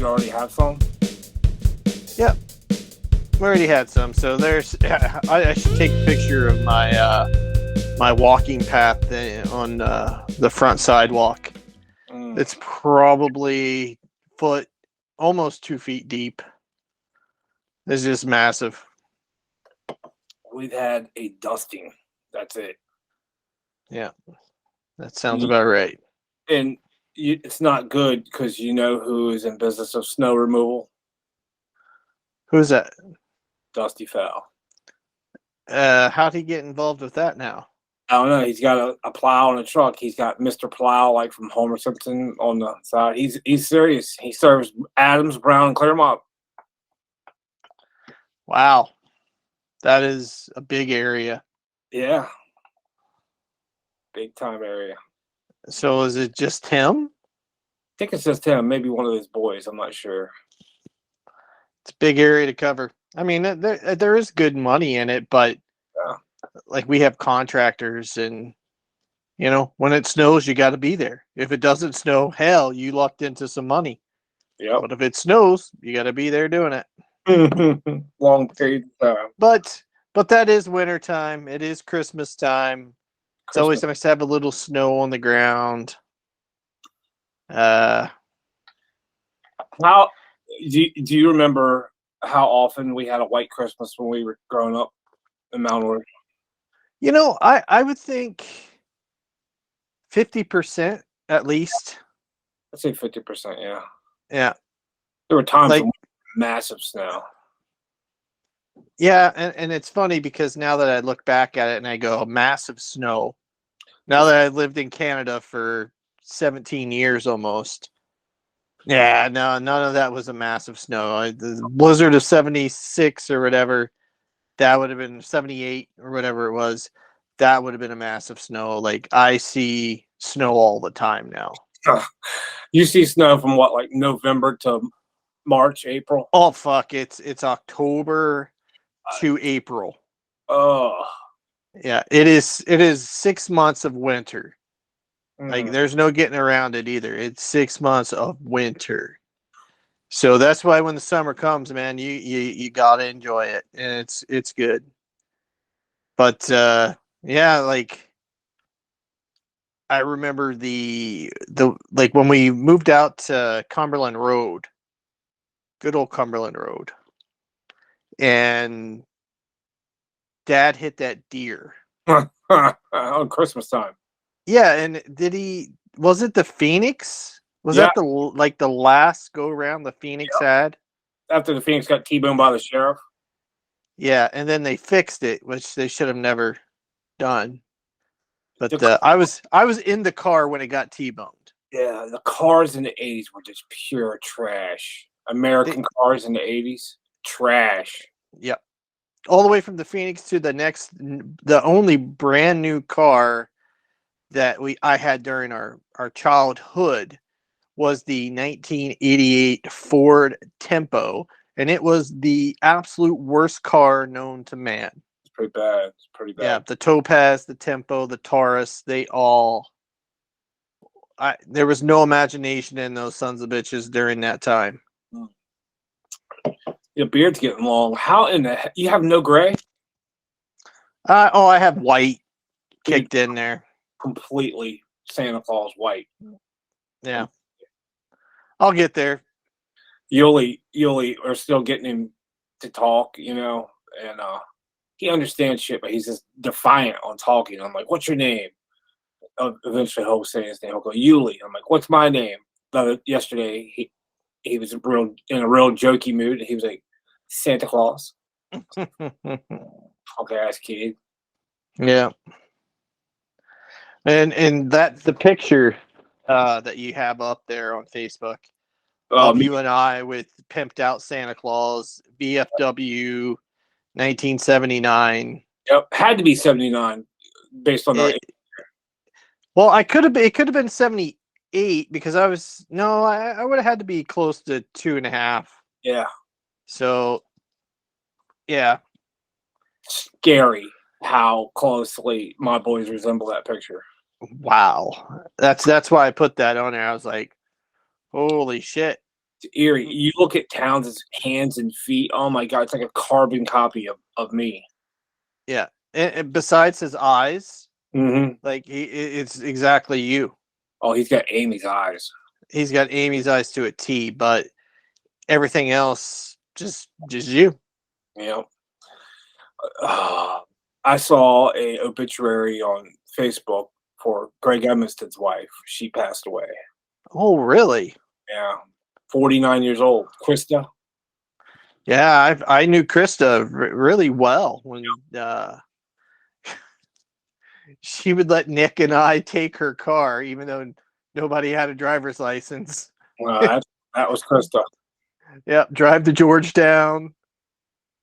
You already have some? Yep, we already had some. So there's. I should take a picture of my walking path on the front sidewalk. Mm. It's probably foot, almost 2 feet deep. It's just massive. We've had a dusting. That's it. Yeah, that sounds about right. And it's not good because you know who is in business of snow removal? Who's that? Dusty Fowl. How'd he get involved with that now? I don't know. He's got a plow and a truck. He's got Mr. Plow, like from Homer Simpson, on the side. He's serious. He serves Adams, Brown, and Claremont. Wow, that is a big area. Yeah, big time area. So is it just him? I think it's just him. Maybe one of his boys. I'm not sure. It's a big area to cover. I mean, there is good money in it, but Yeah. like we have contractors, and when it snows, you got to be there. If it doesn't snow, hell, you lucked into some money. Yep. But if it snows, you got to be there doing it. Long period of time. But that is winter time. It is Christmas time. It's always nice to have a little snow on the ground. How do you remember how often we had a white Christmas when we were growing up in Mount Orr? I would think 50% at least. I'd say 50%. Yeah. Yeah. There were times when massive snow. Yeah, and it's funny because now that I look back at it and I go, massive snow. Now that I've lived in Canada for 17 years almost. Yeah, no, none of that was a massive snow. The blizzard of 76 or whatever, that would have been 78 or whatever it was. That would have been a massive snow. Like I see snow all the time now. You see snow from what, like November to March, April? Oh fuck, it's October to April. Oh. Yeah, it is 6 months of winter. Like there's no getting around it either. It's 6 months of winter. So that's why when the summer comes, man, you gotta enjoy it. And it's good. But yeah, like I remember the like when we moved out to Cumberland Road, good old Cumberland Road, and Dad hit that deer on Christmas time. Yeah, and was it the Phoenix? Was Yeah. that the last go around the Phoenix had? After the Phoenix got T-boned by the sheriff. Yeah, and then they fixed it, which they should have never done. But I was in the car when it got T-boned. Yeah, the cars in the 80s were just pure trash. American cars in the 80s, trash. Yep. All the way from the Phoenix to the only brand new car that I had during our childhood was the 1988 Ford Tempo, and it was the absolute worst car known to man. It's pretty bad. It's pretty bad. Yeah, the Topaz, the Tempo, the Taurus, there was no imagination in those sons of bitches during that time. Your beard's getting long. How in the you have no gray? I have white kicked in there. Completely Santa Claus white. Yeah. I'll get there. Yuli are still getting him to talk, and he understands shit, but he's just defiant on talking. I'm like, "What's your name?" Eventually, he'll say his name. He'll go, "Yuli." I'm like, "What's my name?" Yesterday, he was in a real jokey mood, and he was like, "Santa Claus." Okay, ass kid. Yeah. And that's the picture that you have up there on Facebook of you and I with pimped out Santa Claus, BFW 1979. Yep, had to be 79 based on our age. Well, it could have been 78 because I would have had to be close to 2.5. Yeah. So, yeah. Scary how closely my boys resemble that picture. Wow. That's why I put that on there. I was like, holy shit. It's eerie. You look at Townsend's hands and feet. Oh my god, it's like a carbon copy of me. Yeah. And besides his eyes, Hmm. like it's exactly you. Oh, he's got Amy's eyes. He's got Amy's eyes to a T, but everything else just you. You know. Uh, I saw a obituary on Facebook for Greg Evanston's wife. She passed away. Oh, really? Yeah, 49 years old. Krista. Yeah, I knew Krista really well when she would let Nick and I take her car, even though nobody had a driver's license. That was Krista. Yep, drive to Georgetown,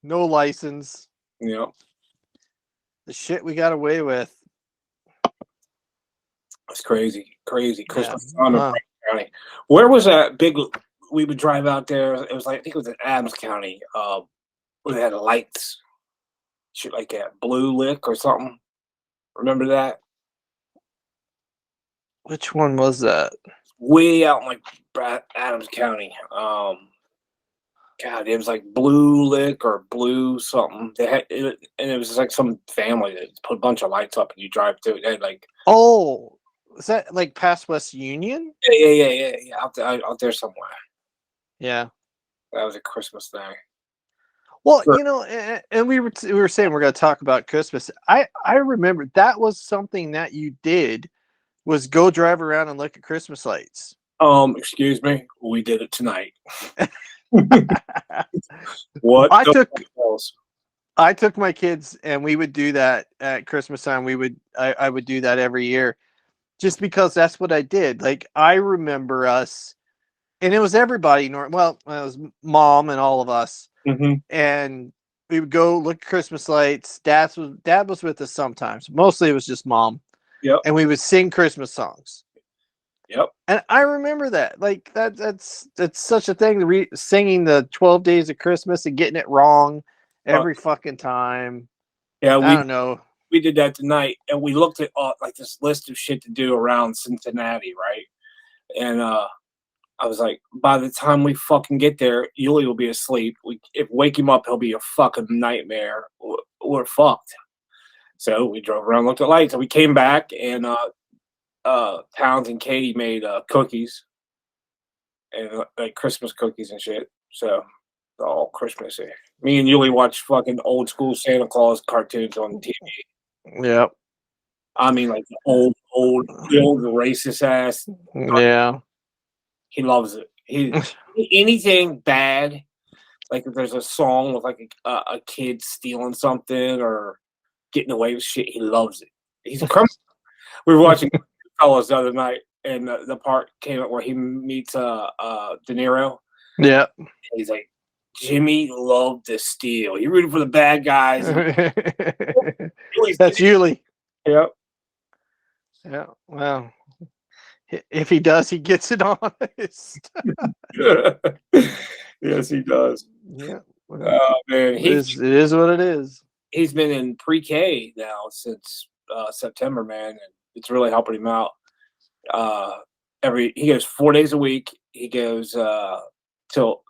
no license. Yeah, The shit we got away with. it's crazy, crazy. Yeah. Krista Simon, Franklin County. Where was that big? We would drive out there. It was like I think it was in Adams County. Where they had lights, shit like that, Blue Lick or something. Remember that? Which one was that? Way out in like Adams County. God, it was like Blue Lick or Blue something. They had it, and it was just like some family that put a bunch of lights up, and you drive through it. They had like, Oh, is that like past West Union? yeah, out there somewhere. Yeah. That was a Christmas thing. Well, Sure. you know, and we were saying we're going to talk about Christmas. I remember that was something that you did was go drive around and look at Christmas lights. Excuse me, we did it tonight. What? I took my kids and we would do that at Christmas time. I would do that every year just because that's what I did. Like I remember us and it was everybody. Well, it was mom and all of us. Mm-hmm. And we would go look at Christmas lights. Dad was with us sometimes. Mostly it was just mom. Yep. And we would sing Christmas songs. Yep. And I remember that. Like that's such a thing. Singing the 12 Days of Christmas and getting it wrong every fucking time. Yeah, I don't know. We did that tonight, and we looked at like this list of shit to do around Cincinnati, right? And I was like, by the time we fucking get there, Yuli will be asleep. If wake him up, he'll be a fucking nightmare. We're fucked. So we drove around, looked at lights, and we came back, and Towns and Katie made cookies and like Christmas cookies and shit. So all Christmassy. Me and Yuli watched fucking old school Santa Claus cartoons on TV. Yep. I mean, like the old racist ass. Yeah. He loves it. Anything bad, like if there's a song with like a kid stealing something or getting away with shit, he loves it. He's a criminal. We were watching Fellas the other night, and the part came up where he meets De Niro. Yeah. He's like, Jimmy loved to steal. He rooted for the bad guys. That's Yuli. Yep. Yeah. Well, if he does, he gets it honest. Yes, he does. Yeah. Oh man, it is what it is. He's been in pre-K now since September, man, and it's really helping him out. He goes 4 days a week. He goes till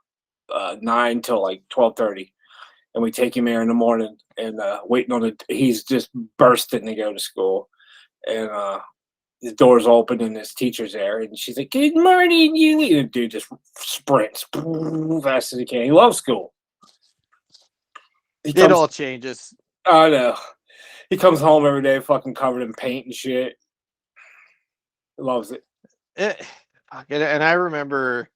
9 till like 12:30, and we take him there in the morning and waiting on it. He's just bursting to go to school, and the door's open and his teacher's there, and she's like, "Good morning, you." And the dude just sprints fast as he can. He loves school. It all changes. I know. He comes home every day, fucking covered in paint and shit. He loves it. And I remember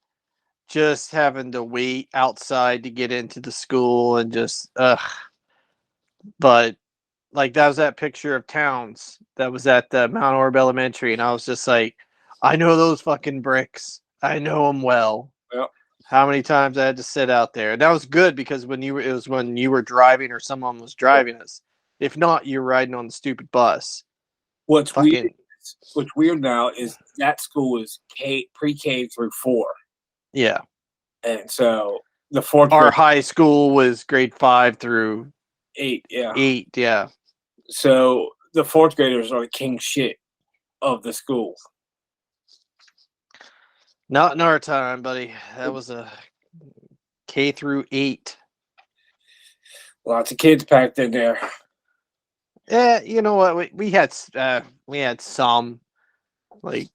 just having to wait outside to get into the school and just but like that was that picture of Towns that was at the Mount Orb Elementary, and I was just like, I know those fucking bricks. I know them well. Yep. How many times I had to sit out there. And that was good because when you were driving or someone was driving us. If not, you're riding on the stupid bus. What's weird now is that school is pre-K through 4. Yeah. And so the fourth Our high school was grade 5 through 8, yeah. 8, yeah. So the fourth graders are the king shit of the school. Not in our time, buddy. That was a K through 8. Lots of kids packed in there. Yeah, you know what? We had some like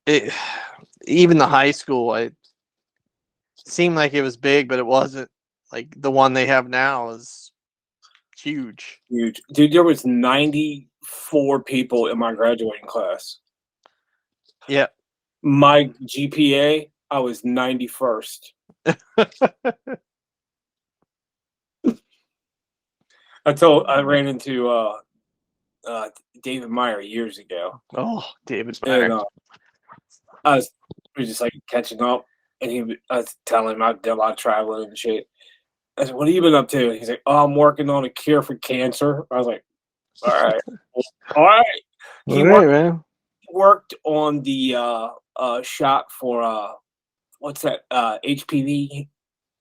it, even the high school. It seemed like it was big, but it wasn't. Like the one they have now is huge. Huge. Dude, there was 94 people in my graduating class. Yeah. My GPA, I was 91st. I ran into David Meyer years ago. Oh, David Meyer. And we were just like catching up, and I was telling him I did a lot of traveling and shit. I said, "What have you been up to?" He's like, "Oh, I'm working on a cure for cancer." I was like, "All right, all right." He worked on the shot for what's that? HPV.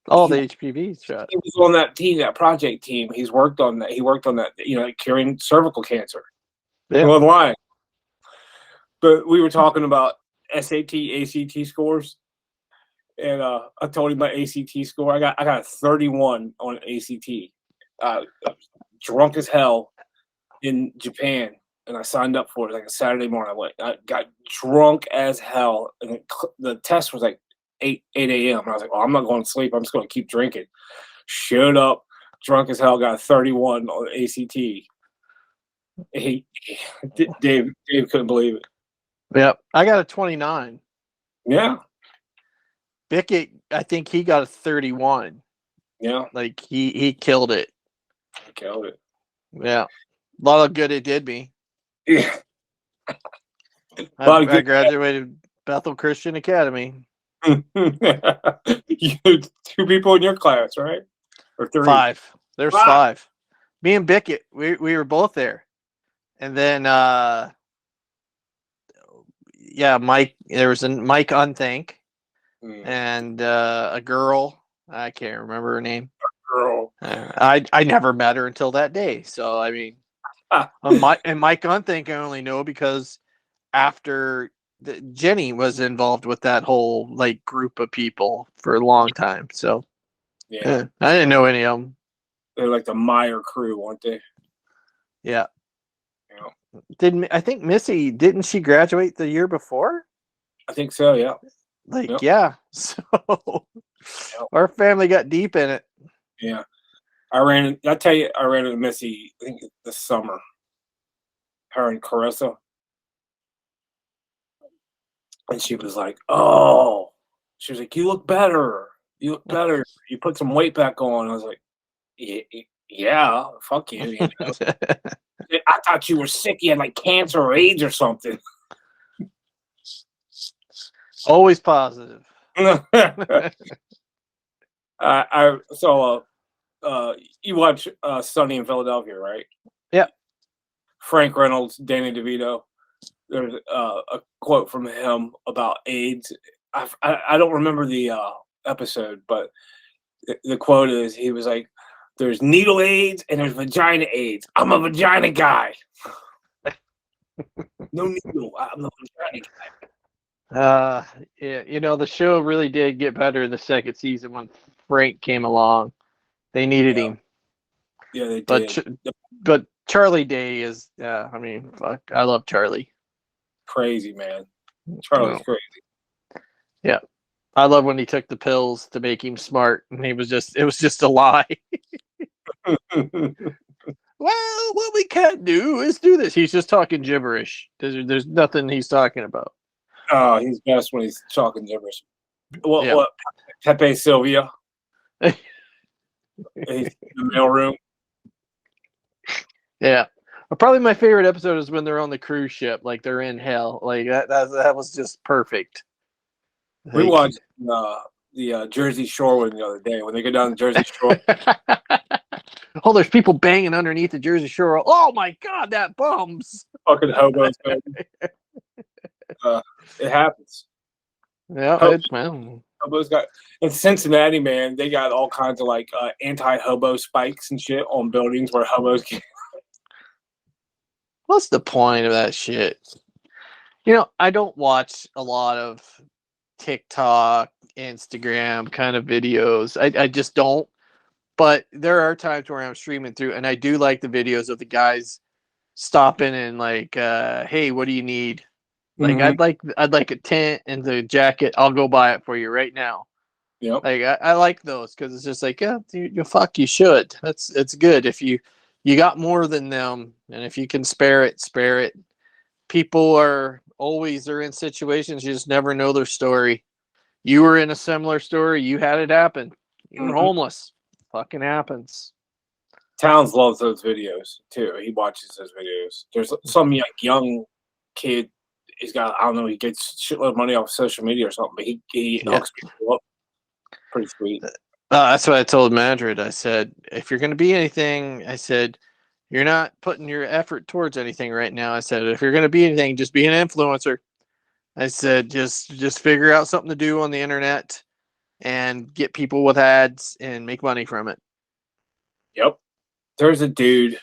Oh, the HPV shot. He was on that team, that project team. He's worked on that. He worked on that, curing cervical cancer. Yeah. He wasn't lying. But we were talking about SAT, ACT scores, and I told him my ACT score. I got a 31 on ACT. I was drunk as hell in Japan, and I signed up for it like a Saturday morning. I got drunk as hell, and the test was like 8 a.m. And I was like, "Oh, I'm not going to sleep. I'm just going to keep drinking." Showed up drunk as hell, got a 31 on ACT. Dave couldn't believe it. Yep, I got a 29. Yeah. Bickett, I think he got a 31. Yeah. Like he killed it. I killed it. Yeah. A lot of good it did me. Yeah. I graduated Bethel Christian Academy. You 2 people in your class, right? Or 3? 5. There's 5. Me and Bickett, we were both there. And then Mike, there was a Mike Unthank and a girl. I can't remember her name. Girl. I never met her until that day. So I mean, Mike Unthank I only know because after Jenny was involved with that whole like group of people for a long time. So I didn't know any of them. They're like the Meyer crew, weren't they? Yeah. I think Missy, didn't she graduate the year before? I think so, yeah. Yeah. So our family got deep in it. Yeah. I ran into Missy, I think this summer. Her and Carissa. And she was like, "Oh," she was like, "You look better. You look better. You put some weight back on." I was like, "Yeah, fuck you." You know? I thought you were sick. You had like cancer or AIDS or something. Always positive. I saw. You watch Sunny in Philadelphia, right? Yeah. Frank Reynolds, Danny DeVito. There's a quote from him about AIDS. I don't remember the episode, but the quote is, he was like, "There's needle AIDS and there's vagina AIDS. I'm a vagina guy." No needle. I'm the vagina guy. Yeah, the show really did get better in the second season when Frank came along. They needed him. Yeah, they did. But Charlie Day is, I mean, fuck, I love Charlie. Crazy, man. Charlie's crazy. Yeah. I love when he took the pills to make him smart, and it was just a lie. Well, what we can't do is do this. He's just talking gibberish. There's nothing he's talking about. Oh, he's best when he's talking gibberish. What? Pepe Sylvia. He's in the mailroom. Yeah. Probably my favorite episode is when they're on the cruise ship, like they're in hell. Like that was just perfect. We watched the Jersey Shore one the other day when they go down the Jersey Shore. Oh, there's people banging underneath the Jersey Shore. Oh my God, that bums. Fucking hobos, man. It happens. Yeah, hobos got in Cincinnati, man. They got all kinds of like anti-hobo spikes and shit on buildings where hobos can. What's the point of that shit? I don't watch a lot of TikTok, Instagram kind of videos. I just don't. But there are times where I'm streaming through, and I do like the videos of the guys stopping and like, hey, what do you need? Like, Mm-hmm. I'd like a tent and the jacket. I'll go buy it for you right now. Yep. Like, I like those because it's just like, yeah, you fuck, you should. It's good if you got more than them, and if you can spare it, spare it. People are always in situations you just never know their story. You were in a similar story. You had it happen. You were Mm-hmm. homeless. Fucking happens. Towns loves those videos too. He watches those videos. There's some like young kid. He's got, I don't know. He gets shitload of money off social media or something, but he Yeah. hooks people up. Pretty sweet. That's what I told Madrid. I said, if you're going to be anything, I said, you're not putting your effort towards anything right now. I said, if you're going to be anything, just be an influencer. I said, just figure out something to do on the internet and get people with ads and make money from it. Yep. There's a dude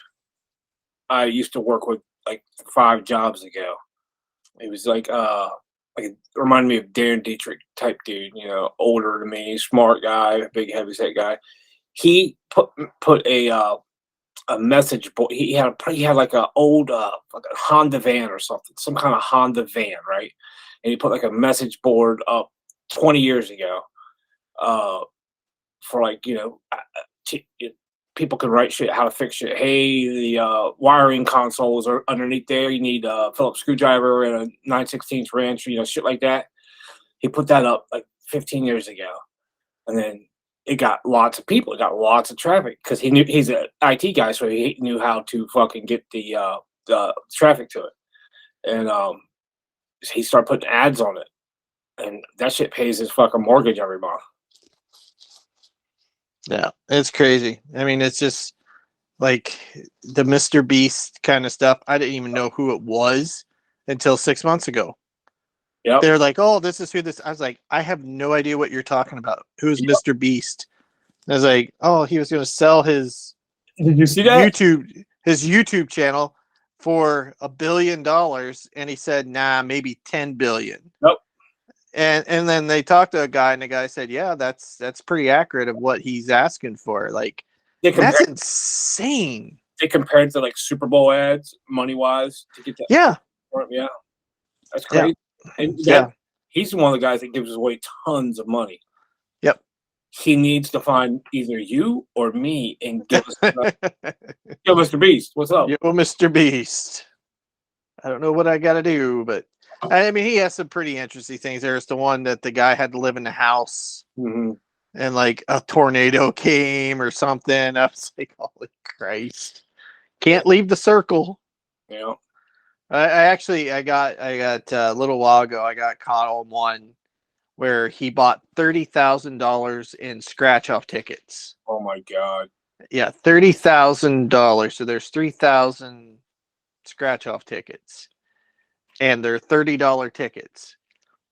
I used to work with like 5 jobs ago. He was like it reminded me of Darren Dietrich type dude, older than me, smart guy, big heavyset guy. He put a message board. He had like a old like a Honda van or something, some kind of Honda van, right? And he put like a message board up 20 years ago, for like people can write shit how to fix shit. Hey, the wiring consoles are underneath there. You need a Phillips screwdriver and a 9/16 wrench, shit like that. He put that up like 15 years ago, and then it got lots of people. It got lots of traffic because he's an IT guy, so he knew how to fucking get the traffic to it, and he started putting ads on it, and that shit pays his fucking mortgage every month. Yeah, it's crazy. I mean, it's just like the Mr. Beast kind of stuff. I didn't even know who it was until 6 months ago. Yep. They're like, "Oh, this is who this." I was like, "I have no idea what you're talking about. Who's Yep. Mr. Beast?" I was like, "Oh, he was going to sell his Did you see that? YouTube channel for $1 billion," and he said, "Nah, maybe 10 billion." Nope. And then they talked to a guy, and the guy said, "Yeah, that's pretty accurate of what he's asking for." Like, that's insane. They compared to like Super Bowl ads, money wise, to get that. Yeah, Yeah, that's crazy. yeah, And he's one of the guys that gives away tons of money. Yep. He needs to find either you or me and give us. Yo, Mr. Beast, what's up? Yo, Mr. Beast. I don't know what I got to do, but I mean, he has some pretty interesting things. There's the one that the guy had to live in the house, Mm-hmm. and like a tornado came or something. I was like, holy Christ. Can't leave the circle. Yeah. I got a little while ago, I got caught on one where he bought $30,000 in scratch off tickets. Oh my God. Yeah, $30,000. So there's 3,000 scratch off tickets, and they're $30 tickets.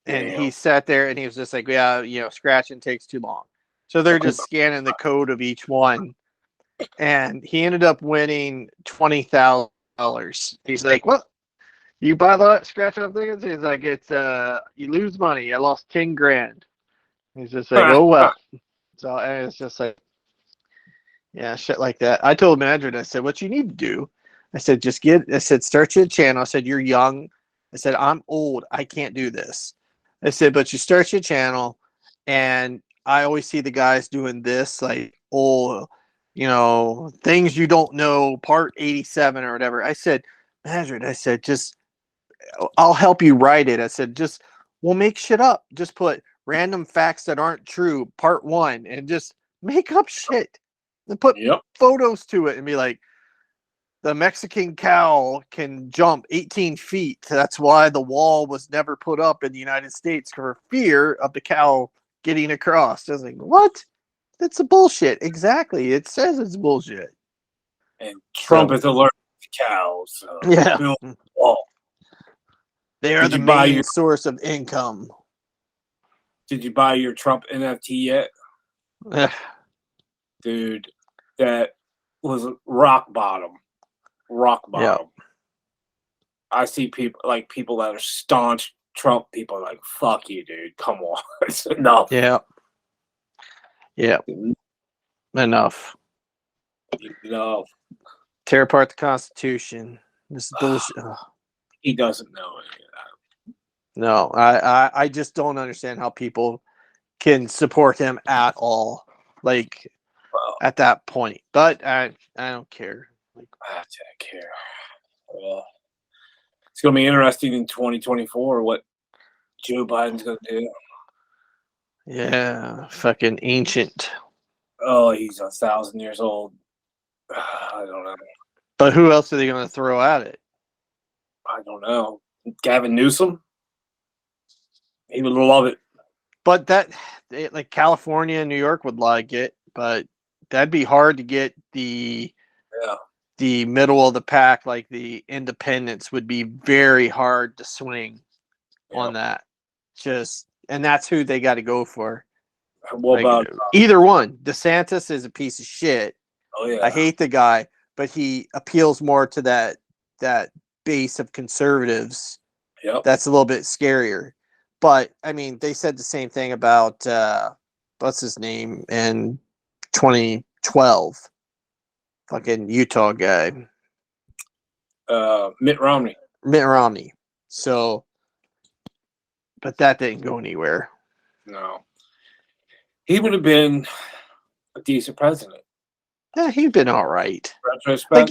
And Damn. he sat there and he was just like, yeah, scratching takes too long. So they're just scanning the code of each one. And he ended up winning $20,000. He's like, what? You buy the scratch off tickets? He's like, it's you lose money. I lost 10 grand. He's just like, oh well. So and it's just like, yeah, shit like that. I told Madrid, I said, what you need to do, I said, start your channel. I said, you're young. I said, I'm old. I can't do this. I said, but you start your channel, and I always see the guys doing this, like, things you don't know, part 87 or whatever. I said, Madrid, I said, I'll help you write it. I said, we'll make shit up. Just put random facts that aren't true, part 1, and just make up shit. And put photos to it and be like, the Mexican cow can jump 18 feet. That's why the wall was never put up in the United States for fear of the cow getting across. I was like, what? That's a bullshit. Exactly. It says it's bullshit. And Trump is allergic to cows. So yeah. They are the main source of income. Did you buy your Trump NFT yet? Dude, that was rock bottom. Rock bottom. I see people that are staunch Trump people are like, "Fuck you, dude. Come on, it's enough." Yeah. Yeah. Enough. Tear apart the Constitution. This is bullshit. He doesn't know any of that. No, I just don't understand how people can support him at all. Like at that point. But I don't care. Like, I don't care. It's gonna be interesting in 2024 what Joe Biden's gonna do. yeah, fucking ancient. Oh, he's 1,000 years old. I don't know. But who else are they going to throw at it? I don't know. Gavin Newsom. He would love it. But like California and New York would like it, but that'd be hard to get the middle of the pack, like the independents would be very hard to swing on that. And that's who they got to go for. What about either one? DeSantis is a piece of shit. Oh yeah. I hate the guy, but he appeals more to that base of conservatives. Yep. That's a little bit scarier. But I mean, they said the same thing about what's his name in 2012, fucking Utah guy, Mitt Romney. Mitt Romney. So, but that didn't go anywhere. No, he would have been a decent president. Yeah, he'd been all right. Retrospect. Like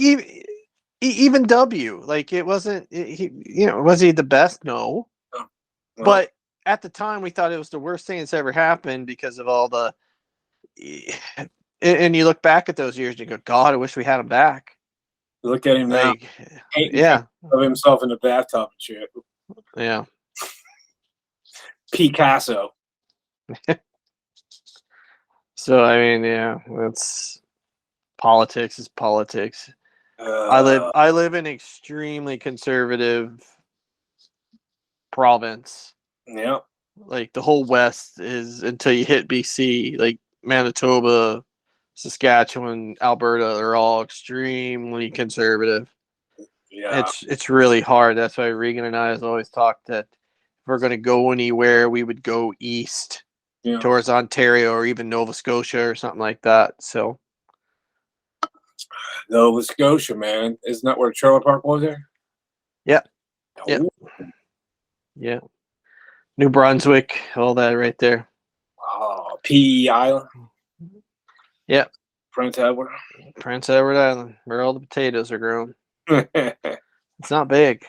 even W, like it wasn't. Was he the best? No. But at the time, we thought it was the worst thing that's ever happened because of all the. And you look back at those years and you go, God, I wish we had him back. Look at him now. Yeah. Of himself in the bathtub and shit. Yeah. Picasso. So I mean, yeah, that's politics is politics. I live in extremely conservative province. Yeah. Like the whole West is until you hit BC, like Manitoba, Saskatchewan, Alberta, they're all extremely conservative. Yeah. It's really hard. That's why Regan and I has always talked that if we're going to go anywhere, we would go east towards Ontario or even Nova Scotia or something like that. So Nova Scotia, man. Isn't that where Trailer Park was there? Yeah. Yeah. Yeah. New Brunswick, all that right there. Oh, PE Island. Yeah. Prince Edward Island, where all the potatoes are grown. It's not big.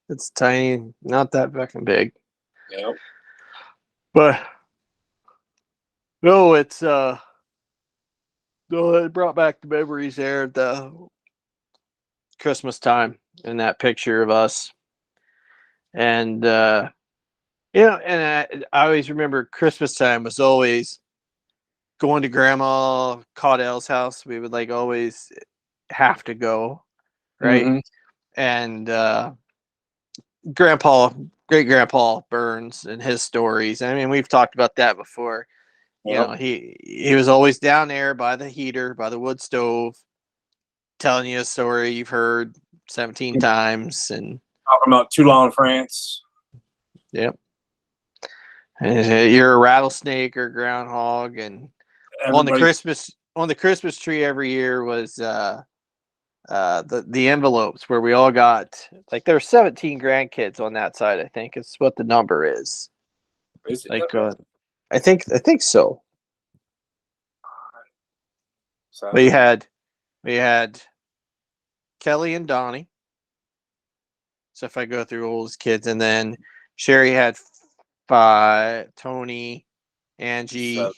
It's tiny, not that fucking big. Yep. But no, it's it brought back the memories there at the Christmas time and that picture of us. And and I always remember Christmas time was always going to Grandma Caudell's house. We would like always have to go, right? Mm-hmm. And great grandpa Burns and his stories. I mean, we've talked about that before. You know, he was always down there by the heater, by the wood stove, telling you a story you've heard 17 times and talking about Toulon, France. Yep. And you're a rattlesnake or groundhog, and on the Christmas tree every year was the envelopes where we all got like there were 17 grandkids on that side. I think it's what the number is. Is it? Like I think so. We had Kelly and Donnie. So if I go through all his kids, and then Sherry had 5, Tony, Angie, 7.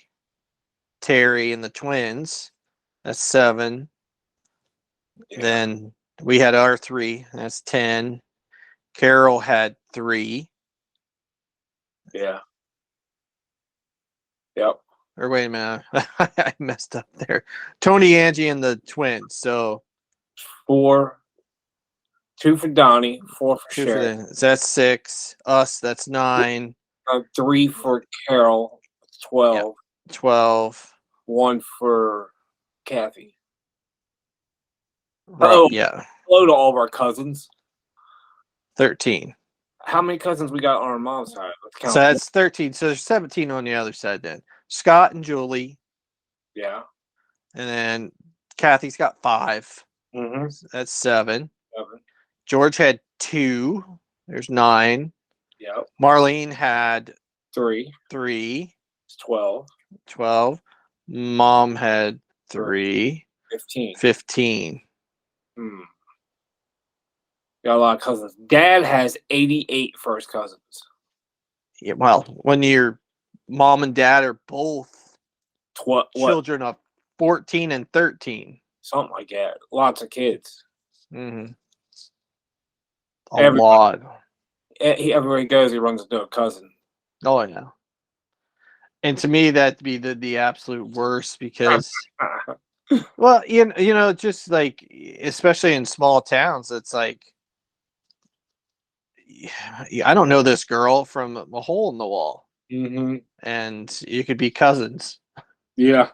Terry, and the twins. That's 7. Yeah. Then we had our 3. That's 10. Carol had 3. Yeah. Yep. Or wait a minute, I messed up there. Tony, Angie, and the twins. So 4. 2 for Donnie, 4 for Sherry. So that's 6. Us, that's 9. 3 for Carol, 12. Yep. 12. 1 for Kathy. Right, yeah. Hello to all of our cousins. 13. How many cousins we got on our mom's side? Let's So count. that's 13. So there's 17 on the other side then. Scott and Julie. Yeah. And then Kathy's got 5. Mm-hmm. So that's 7. 7. George had 2. There's 9. Yep. Marlene had 3. 3. It's 12. 12. Mom had 3. 15. 15. Hmm. Got a lot of cousins. Dad has 88 first cousins. Yeah, well, when your mom and dad are both What? children of 14 and 13. Something like that. Lots of kids. Mm-hmm. Every- Lot. Everywhere he goes, he runs into a cousin. Oh, yeah. And to me, that'd be the absolute worst because, well, just like, especially in small towns, it's like, I don't know this girl from a hole in the wall. Mm-hmm. And you could be cousins. Yeah.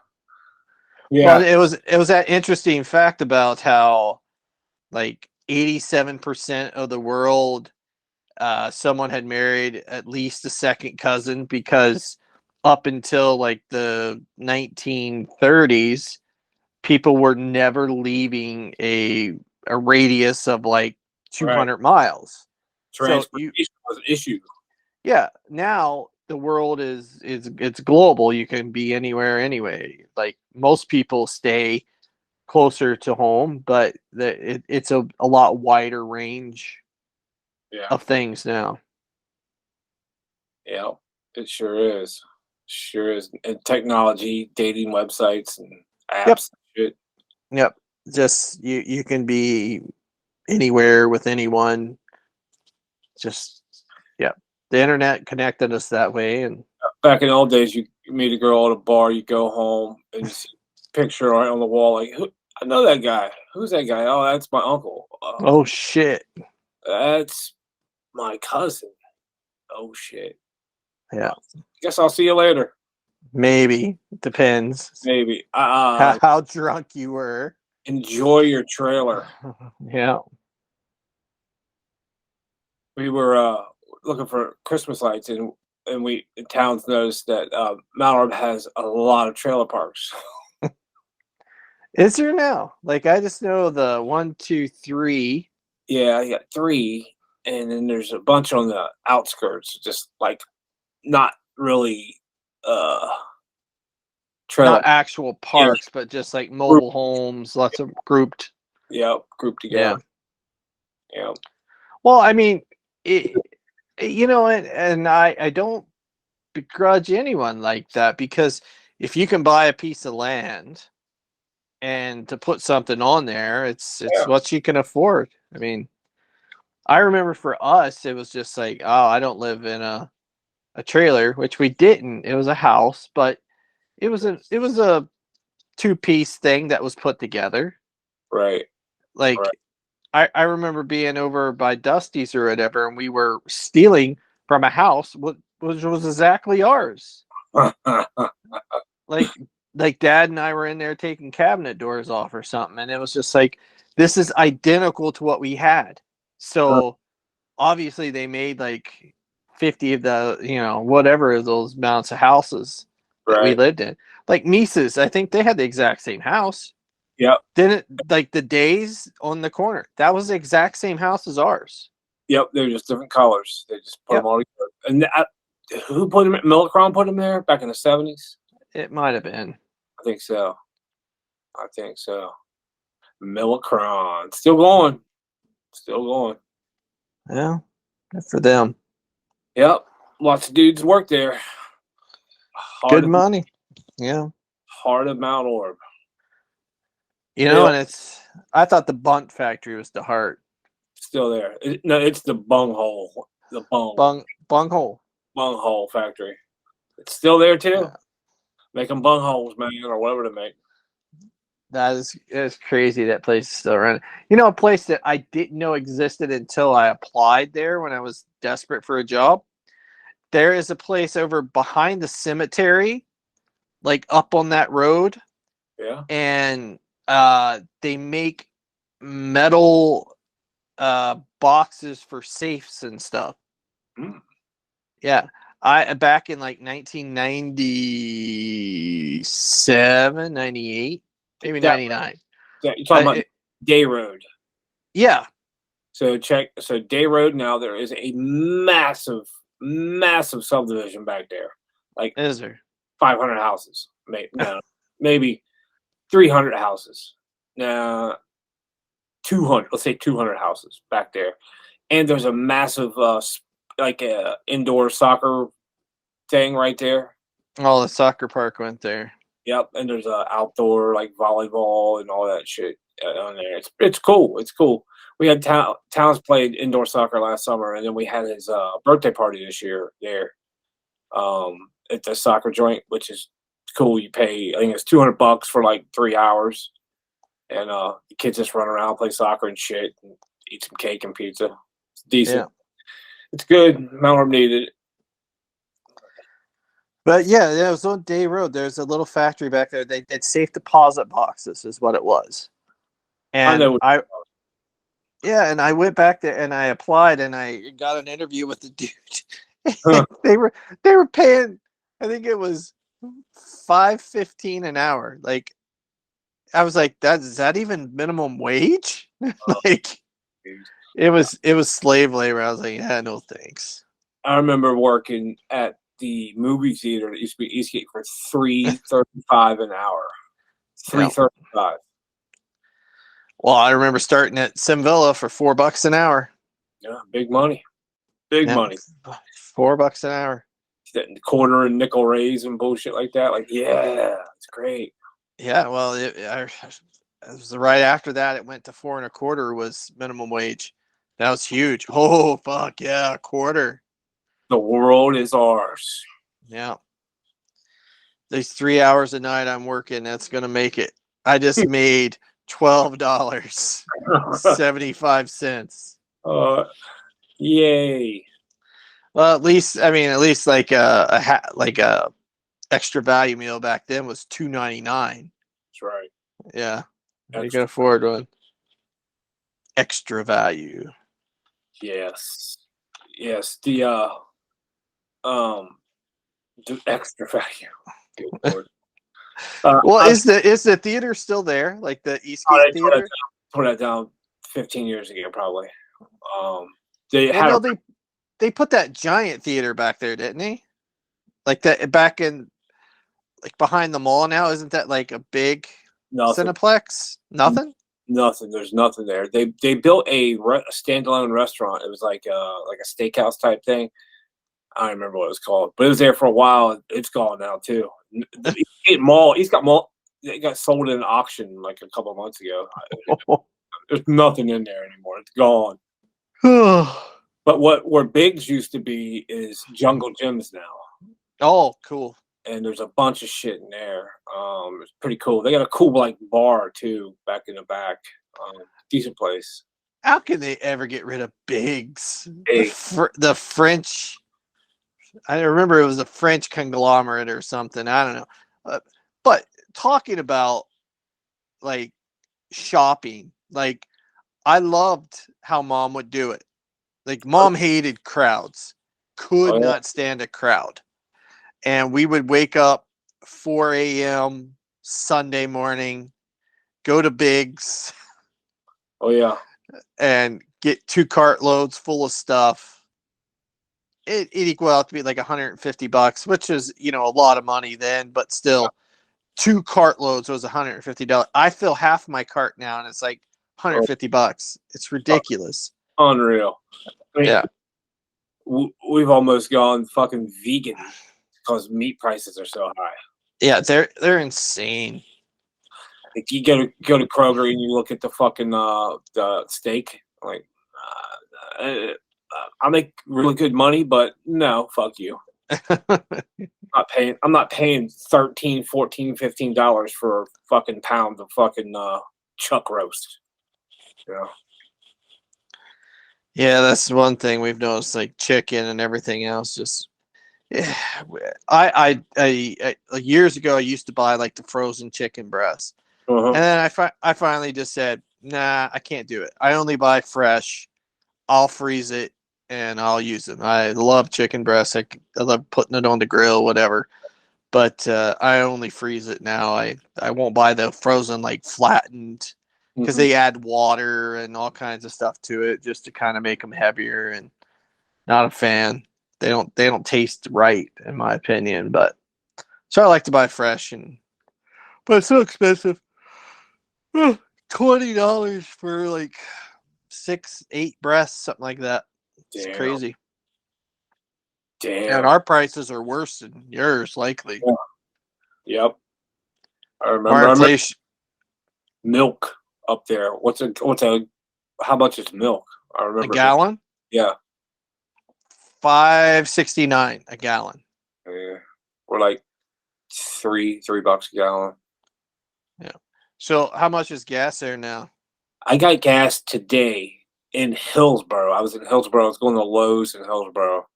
Yeah. Well, it was that interesting fact about how like 87% of the world, someone had married at least a second cousin, because up until like the 1930s, people were never leaving a radius of like 200 miles. So Transportation was an issue. yeah, now the world is it's global. You can be anywhere anyway. Like most people stay closer to home, but it's a lot wider range Yeah. of things now. Yeah. It sure is. Sure is. And technology, dating websites, and Yep. apps. And shit. Yep. Just you can be anywhere with anyone. Just yeah. The internet connected us that way, and Back in the old days, you meet a girl at a bar, you go home, and you see a picture on the wall. Like, I know that guy. Who's that guy? Oh, that's my uncle. oh shit. That's my cousin. Oh shit. Yeah. Guess I'll see you later. Maybe. Depends. Maybe. How drunk you were. Enjoy your trailer. Yeah. We were looking for Christmas lights, and we in towns noticed that Mount Orb has a lot of trailer parks. Is there now? Like I just know the 1, 2, 3. Yeah, I got 3, and then there's a bunch on the outskirts, just like not really trailer. Not actual parks, but just like mobile homes, lots of grouped. Yeah, grouped together. Yeah. Well, I mean, and I don't begrudge anyone like that, because if you can buy a piece of land and to put something on there, it's Yeah. what you can afford. I mean, I remember for us, it was just like, oh, I don't live in a trailer, which we didn't. It was a house, but it was a 2-piece thing that was put together. Right. Like I remember being over by Dusty's or whatever, and we were stealing from a house which was exactly ours. Right. Like Dad and I were in there taking cabinet doors off or something, and it was just like, this is identical to what we had. So obviously they made like 50 of the whatever of those amounts of houses that we Right. lived in. Like Mises, I think they had the exact same house. Yep. Didn't like the Days on the corner. That was the exact same house as ours. Yep. They're just different colors. They just put Yep. them all together. And who put them? Millicron put them there back in the 70s. It might have been. I think so. Millicron still going. Still going. Yeah. Good for them. Yep. Lots of dudes work there. Good money. Yeah. Heart of Mount Orb. And I thought the bunt factory was the heart. Still there. No, it's the bunghole. The Bunghole. bunghole factory. It's still there too. Yeah. Making bungholes, man, or whatever to make. It's crazy that place is still around. A place that I didn't know existed until I applied there when I was desperate for a job. There is a place over behind the cemetery, like up on that road. Yeah. And they make metal boxes for safes and stuff. Mm. Yeah. I back in like 1997, 98, maybe That 99. you're talking about Day Road. Yeah. So Day Road now there is a massive, massive subdivision back there. Like Is there? 500 houses. Maybe 300 houses. Now 200, let's say 200 houses back there. And there's a massive like a indoor soccer thing right there. Oh, the soccer park went there. Yep, and there's a outdoor like volleyball and all that shit on there. It's cool. It's cool. We had Towns played indoor soccer last summer, and then we had his birthday party this year there at the soccer joint, which is cool. You pay, I think it's $200 for like 3 hours, and the kids just run around, play soccer and shit, and eat some cake and pizza. It's decent. Yeah. It's good. Mount Orb needed it. But yeah, it was on Day Road. There's a little factory back there. They did safe deposit boxes, is what it was. I And know. and I went back there and I applied and I got an interview with the dude. Huh. they were paying, I think it was $5.15 an hour. Like I was like, is that even minimum wage? Like it was slave labor. I was like, yeah, no thanks. I remember working at the movie theater that used to be Eastgate for $3.35 an hour. $3.35. Well, I remember starting at Simvilla for $4 an hour. Yeah, big money. Big money. $4 an hour. Getting quarter and nickel raise and bullshit like that. Like, yeah, it's great. Yeah, well, it was right after that. It went to 4.25 was minimum wage. That was huge. Oh fuck yeah, a quarter. The world is ours. Yeah. These 3 hours a night I'm working, that's gonna make it. I just made $12.75. Yay. Well, at least like a extra value meal back then was $2.99. That's right. Yeah, you can afford one. Extra value. Yes. Yes. The extra value. Good Lord. Well, is the theater still there? Like the Eastgate Theater? Put that down 15 years ago, probably. They put that giant theater back there, didn't they? Like that back in, like behind the mall now. Isn't that like a big Cineplex? Nothing. Nothing. There's nothing there. They built a standalone restaurant. It was like a steakhouse type thing. I don't remember what it was called, but it was there for a while. It's gone now too. The Eastgate Mall, it got sold in an auction like a couple of months ago. There's nothing in there anymore. It's gone. But where Biggs used to be is Jungle Gyms now. Oh, cool. And there's a bunch of shit in there. It's pretty cool. They got a cool like bar too back in the back. Decent place. How can they ever get rid of Biggs? Big. The French. I remember it was a French conglomerate or something. I don't know. But talking about like shopping, like I loved how Mom would do it. Like Mom hated crowds, could not stand a crowd. And we would wake up 4 a.m. Sunday morning, go to Biggs. Oh yeah. And get 2 cartloads full of stuff. It equal out to be like $150, which is, a lot of money then, but still 2 cartloads was $150. I fill half my cart now and it's like $150. It's ridiculous. Unreal. I mean, yeah. We've almost gone fucking vegan because meat prices are so high. Yeah, they're insane. Like you go to Kroger and you look at the fucking the steak, like I make really good money, but no, fuck you. I'm not paying $13, $14, $15 for a fucking pound of fucking chuck roast. Yeah, that's one thing we've noticed, like chicken and everything else. Just, yeah, I years ago I used to buy like the frozen chicken breast, and then I finally just said, nah, I can't do it. I only buy fresh. I'll freeze it. and I'll use them. I love chicken breast. I love putting it on the grill, whatever. But I only freeze it now. I won't buy the frozen like flattened because Mhm. they add water and all kinds of stuff to it just to kind of make them heavier. And not a fan. They don't taste right in my opinion. But so I like to buy fresh, and but it's so expensive. $20 for like 6, 8 breasts, something like that. It's Damn. crazy. And Damn. our prices are worse than yours, likely. Yeah. Yep. I Our remember. I remember inflation, milk up there. How much is milk? I a remember being, gallon, yeah. $5.69 a gallon. Yeah. We're like $3 a gallon. Yeah. So how much is gas there now? I got gas today in Hillsboro. I was in Hillsboro. I was going to Lowe's in Hillsboro.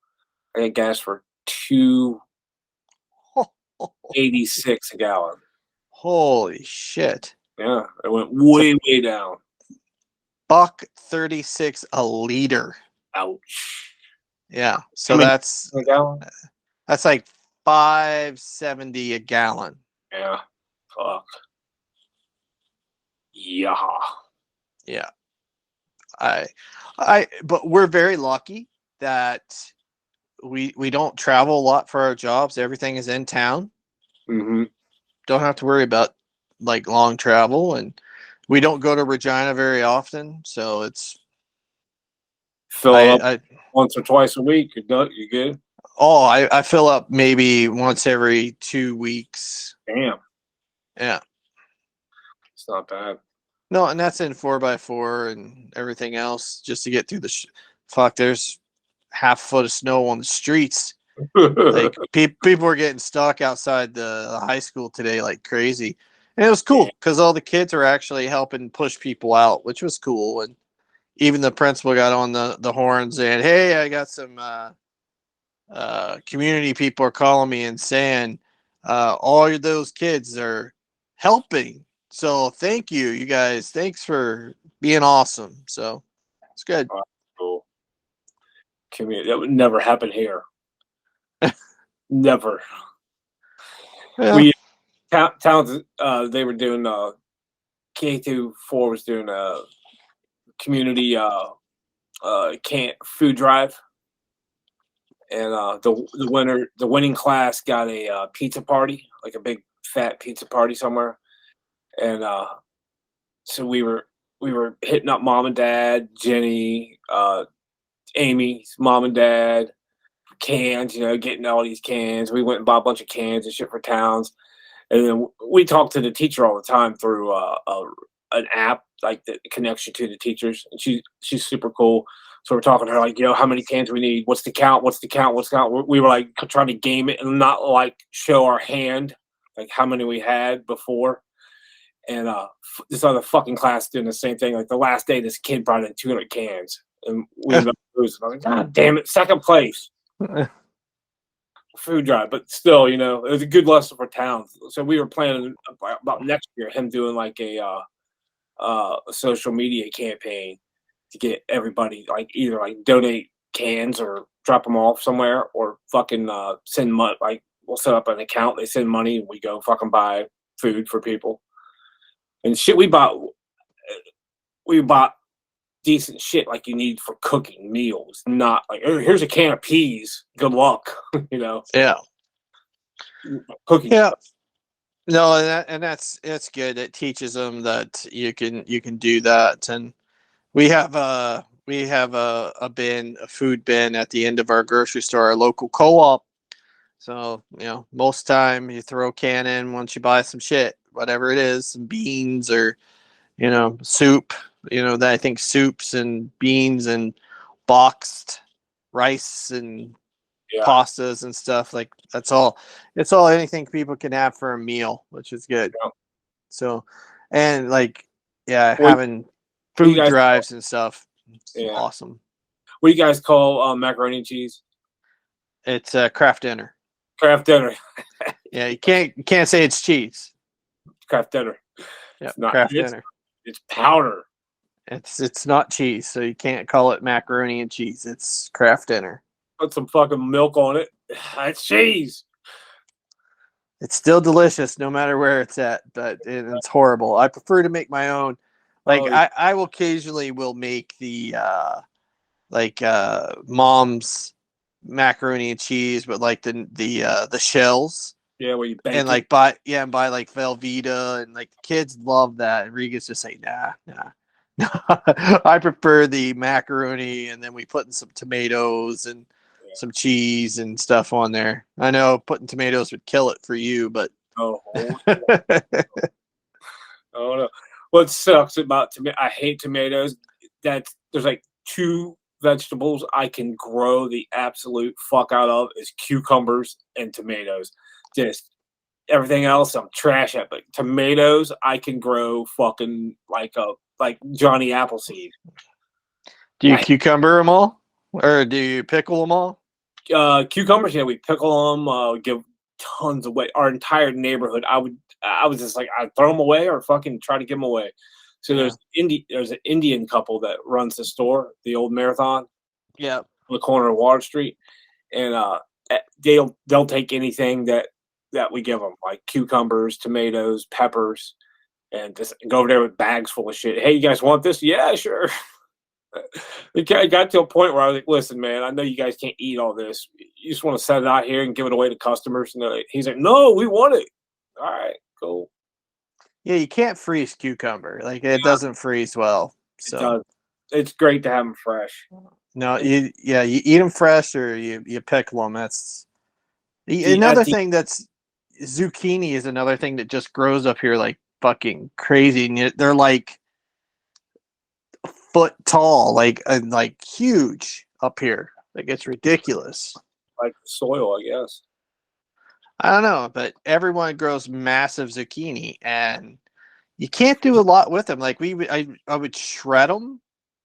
I got gas for 2.86 a gallon. Holy shit! Yeah, it went It's a way down. $1.36 a liter. Ouch. Yeah. How So many that's a gallon? that's like 5.70 a gallon. Yeah. Fuck. Yeah. Yeah. I but we're very lucky that we don't travel a lot for our jobs. Everything is in town. Mm-hmm. Don't have to worry about like long travel, and we don't go to Regina very often, so it's Fill it up I once or twice a week. You're done. You good? I fill up maybe once every 2 weeks. Damn. Yeah. It's not bad. No, and that's in 4x4 and everything else just to get through the fuck. There's half foot of snow on the streets. Like people were getting stuck outside the high school today like crazy, and it was Damn. cool because all the kids are actually helping push people out, which was cool. And even the principal got on the horn saying, "Hey, I got some community people are calling me and saying all of those kids are helping. So thank you, you guys. Thanks for being awesome." So it's good. Oh, cool. Community. That would never happen here. Never. Yeah. We towns. They were doing K-4 was doing a community can't food drive, and the winning class got a pizza party, like a big fat pizza party somewhere, and so we were hitting up mom and dad, Jenny, Amy's mom and dad, cans, getting all these cans. We went and bought a bunch of cans and shit for towns, and then we talk to the teacher all the time through an app, like the connection to the teachers. And she's super cool. So we're talking to her like, how many cans we need? What's the count? What's the count? What's the count? We were like trying to game it and not like show our hand, like how many we had before. And this other fucking class doing the same thing. Like the last day, this kid brought in 200 cans, and we ended up losing. I was like, God damn it, second place. Food drive, but still, it was a good lesson for towns. So we were planning about next year him doing like a social media campaign to get everybody like either like donate cans or drop them off somewhere or fucking send money. Like we'll set up an account, they send money, and we go fucking buy food for people and shit. We bought decent shit like you need for cooking meals, not like, oh, here's a can of peas. Good luck, Yeah. cooking. Yeah. No, and that's good. It teaches them that you can do that. And we have a bin, a food bin at the end of our grocery store, our local co-op. So, most time you throw a can in once you buy some shit, whatever it is, some beans or, soup, that I think soups and beans and boxed rice and Yeah. pastas and stuff like that's all. It's all anything people can have for a meal, which is good. Yeah. So, and like, yeah, What, having what do you food guys call? drives and stuff, it's Yeah. awesome. What do you guys call macaroni and cheese? It's a craft dinner. Craft dinner. Yeah, you can't say it's cheese. Craft dinner. Yeah, It's not. craft It's dinner. it's powder. It's not cheese, so you can't call it macaroni and cheese. It's Kraft Dinner. Put some fucking milk on it. It's cheese. It's still delicious no matter where it's at, but it's horrible. I prefer to make my own. Like Oh, I will occasionally will make the mom's macaroni and cheese, but like the shells. yeah, where you bake And it. like buy like Velveeta, and like the kids love that. And Rega's just like, nah. I prefer the macaroni, and then we put in some tomatoes and some cheese and stuff on there. I know putting tomatoes would kill it for you, but Oh, oh no. What sucks about I hate tomatoes. There's like two vegetables I can grow the absolute fuck out of is cucumbers and tomatoes. Just everything else I'm trash at, but tomatoes I can grow fucking like Johnny Appleseed. do you cucumber them all, or do you pickle them all? Cucumbers, yeah, we pickle them. Give tons away. Our entire neighborhood, I was just like, I'd throw them away or fucking try to give them away. So there's an Indian couple that runs the store, the old Marathon, Yeah. on the corner of Water Street, and they'll take anything that we give them, like cucumbers, tomatoes, peppers, and just go over there with bags full of shit. Hey, you guys want this? Yeah, sure. It got to a point where I was like, listen, man, I know you guys can't eat all this. You just want to set it out here and give it away to customers. And he's like, no, we want it. All right, cool. Yeah, you can't freeze cucumber. Like it doesn't freeze well. So it does. It's great to have them fresh. No, you eat them fresh or you pickle them. That's another thing. That's zucchini is another thing that just grows up here like fucking crazy. And they're like a foot tall, like huge up here. Like it's ridiculous. Like the soil, I guess. I don't know, but everyone grows massive zucchini, and you can't do a lot with them. Like I would shred them,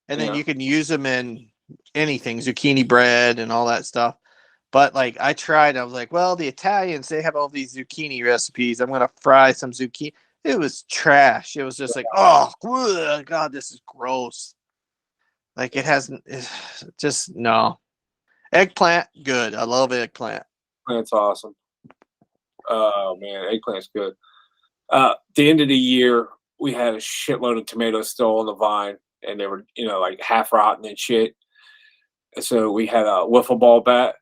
and then you can use them in anything, zucchini bread and all that stuff. But like I tried, I was like, well, the Italians, they have all these zucchini recipes. I'm gonna fry some zucchini. It was trash. It was just like, oh God, this is gross. Like it hasn't. Just no. Eggplant, good. I love eggplant. That's awesome. Oh man, eggplant's good. The end of the year, we had a shitload of tomatoes still on the vine, and they were, like half rotten and shit. So we had a wiffle ball bat.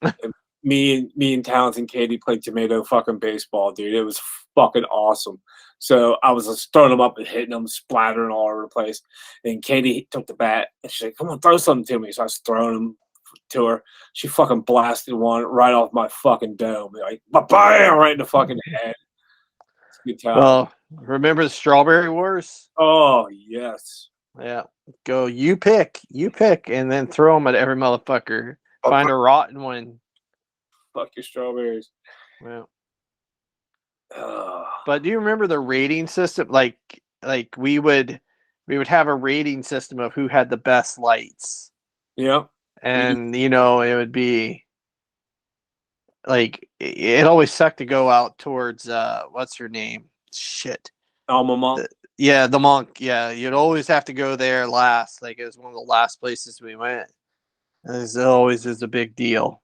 And me and Towns and Katie played tomato fucking baseball, dude. It was fucking awesome. So I was just throwing them up and hitting them, splattering all over the place. And Katie took the bat and she's like, "Come on, throw something to me." So I was throwing them to her. She fucking blasted one right off my fucking dome, like bam, right in the fucking head. It's a good time. Well, remember the Strawberry Wars? Oh yes. Yeah. Go, you pick, and then throw them at every motherfucker. Find a rotten one. Fuck your strawberries. Well. But do you remember the rating system? Like we would have a rating system of who had the best lights. Yeah. And it would be like it always sucked to go out towards what's her name? Shit. Alma Monk. The Monk. Yeah, you'd always have to go there last. Like it was one of the last places we went. It always is a big deal.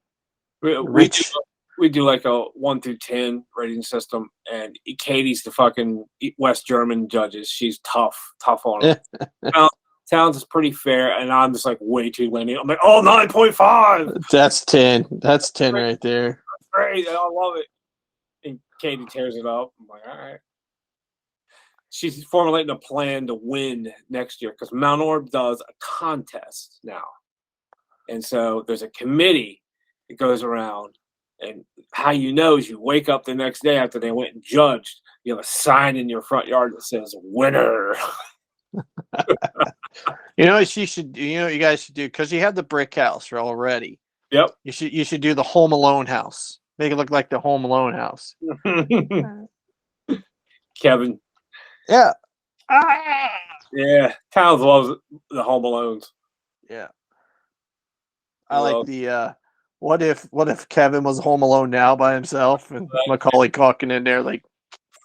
We do like a 1 through 10 rating system, and Katie's the fucking West German judges. She's tough on it. Towns is pretty fair, and I'm just like way too lenient. I'm like, 9.5. That's 10. That's 10 right there. That's great. I love it. And Katie tears it up. I'm like, all right. She's formulating a plan to win next year because Mount Orb does a contest now. And so there's a committee that goes around, and how is you wake up the next day after they went and judged, you have a sign in your front yard that says winner. You guys should do, because you have the brick house already. Yep. You should do the Home Alone house. Make it look like the Home Alone house. Kevin. Yeah. Yeah. Towns loves the Home Alones. Yeah. I like the what if Kevin was home alone now by himself and Macaulay Culkin in there like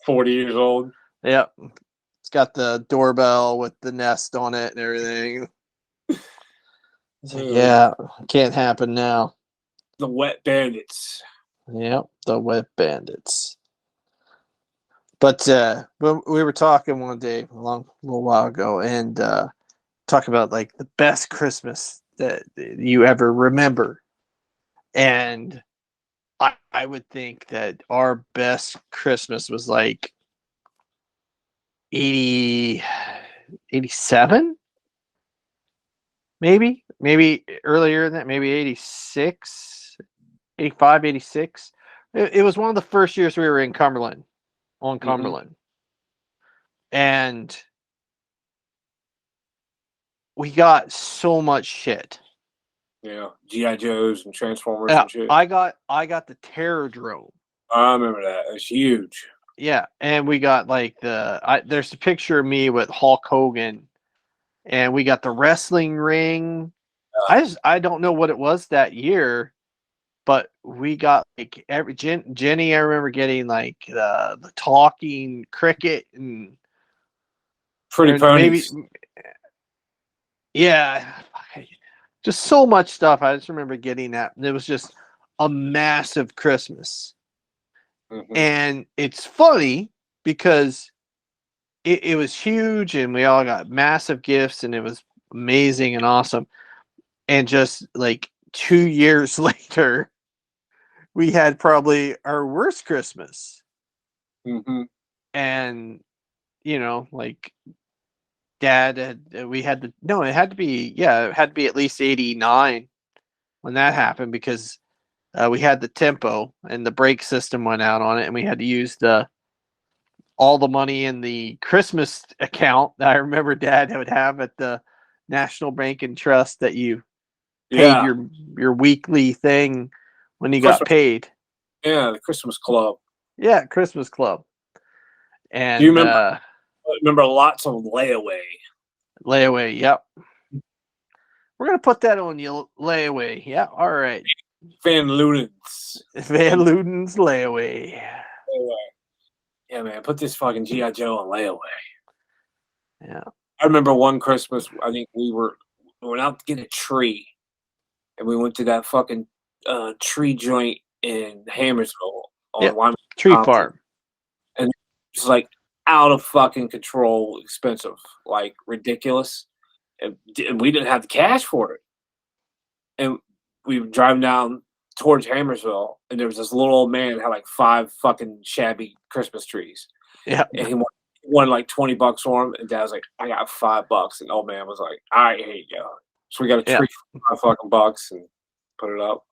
40 years old. Yeah. It's got the doorbell with the nest on it and everything. It's like, yeah, can't happen now. The Wet Bandits. Yep, the Wet Bandits. But we were talking one day a little while ago, and talk about like the best Christmas that you ever remember. And I would think that our best Christmas was like 80, 87, maybe earlier than that, maybe 86, 85, 86. It was one of the first years we were in Cumberland, on Cumberland. And we got so much shit. Yeah, G.I. Joes and Transformers and shit. I got the Terror Drome. I remember that. It was huge. Yeah, and we got like there's a picture of me with Hulk Hogan, and we got the wrestling ring. I don't know what it was that year, but we got like Jenny. I remember getting like the talking cricket and Pretty ponies. maybe, yeah, just so much stuff. I just remember getting that. It was just a massive Christmas. And it's funny because it was huge and we all got massive gifts and it was amazing and awesome. And just like 2 years later, we had probably our worst Christmas. And, like Dad it had to be at least 89 when that happened, because we had the tempo and the brake system went out on it, and we had to use all the money in the Christmas account that I remember Dad would have at the National Bank and Trust, that you paid your weekly thing when you got paid. Yeah, the Christmas Club. Yeah, Christmas Club. And do you remember lots of layaway? Layaway, yep. We're gonna put that on you, layaway. Yeah, all right. Van Luden's layaway. Yeah, man, put this fucking G.I. Joe on layaway. Yeah. I remember one Christmas, I think we went out to get a tree, and we went to that fucking tree joint in Hammersville on Wyoming Tree Farm. And it's like out of fucking control expensive, like ridiculous. And we didn't have the cash for it. And we were driving down towards Hammersville, and there was this little old man that had like 5 fucking shabby Christmas trees. Yeah. And he won like $20 for him, and Dad was like, I got $5. And old man was like, all right, here you go. So we got a tree for $5 and put it up.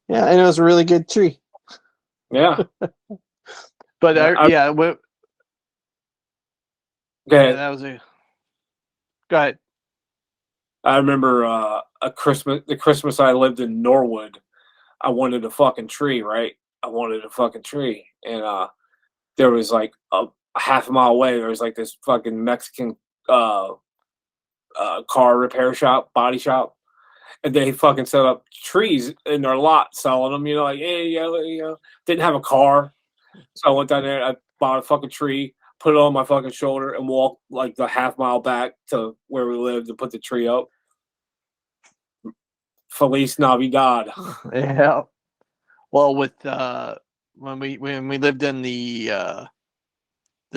Yeah, and it was a really good tree. Yeah. But that was go ahead. I remember the Christmas I lived in Norwood, I wanted a fucking tree, right? I wanted a fucking tree. And there was like a half a mile away, there was like this fucking Mexican car repair shop, body shop. And they fucking set up trees in their lot selling them, like, hey, didn't have a car. So I went down there, I bought a fucking tree, put it on my fucking shoulder, and walked like the half mile back to where we lived to put the tree up. Feliz Navidad. Yeah. Well, with when we lived in the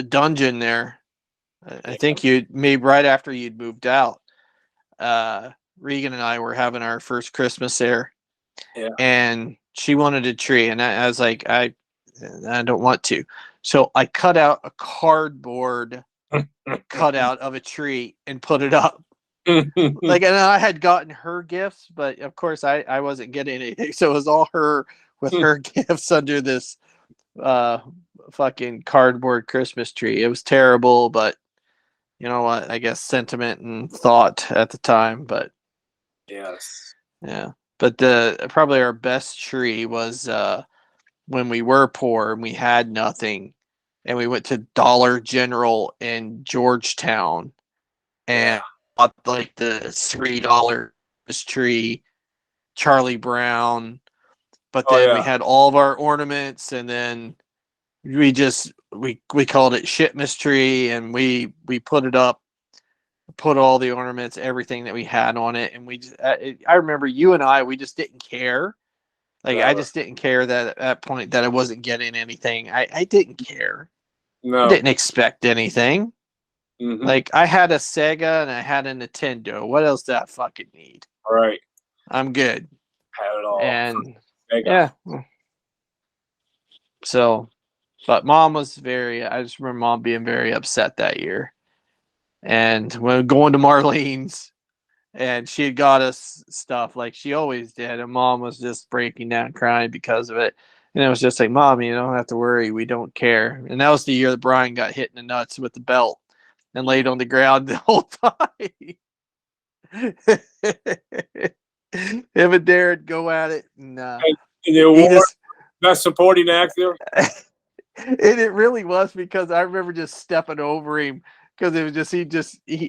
dungeon there, I think maybe right after you'd moved out, Regan and I were having our first Christmas there. Yeah. And she wanted a tree, and I was like, I don't want to. So I cut out a cardboard cutout of a tree and put it up. Like, and I had gotten her gifts, but of course I wasn't getting anything. So it was all her with her gifts under this fucking cardboard Christmas tree. It was terrible, but you know what? I guess sentiment and thought at the time, but yes. Yeah. But probably our best tree was when we were poor and we had nothing, and we went to Dollar General in Georgetown and bought like the $3 tree, Charlie Brown. But then we had all of our ornaments, and then we called it Shitmas Tree, and we put it up, put all the ornaments, everything that we had on it, and I remember you and I, we just didn't care. Like, I Never. just didn't care that at that point that I wasn't getting anything. I didn't care. I No. didn't expect anything. Mm-hmm. Like, I had a Sega and I had a Nintendo. What else did I fucking need? All right. I'm good. Had it all. And Sega. yeah. So, but mom was I just remember mom being very upset that year. And when going to Marlene's, and she had got us stuff like she always did, and mom was just breaking down crying because of it. And it was just like, Mom, you don't have to worry, we don't care. And that was the year that Brian got hit in the nuts with the belt and laid on the ground the whole time. Him and Darren go at it, and And the award, best supporting actor. and it really was, because I remember just stepping over him, because it was just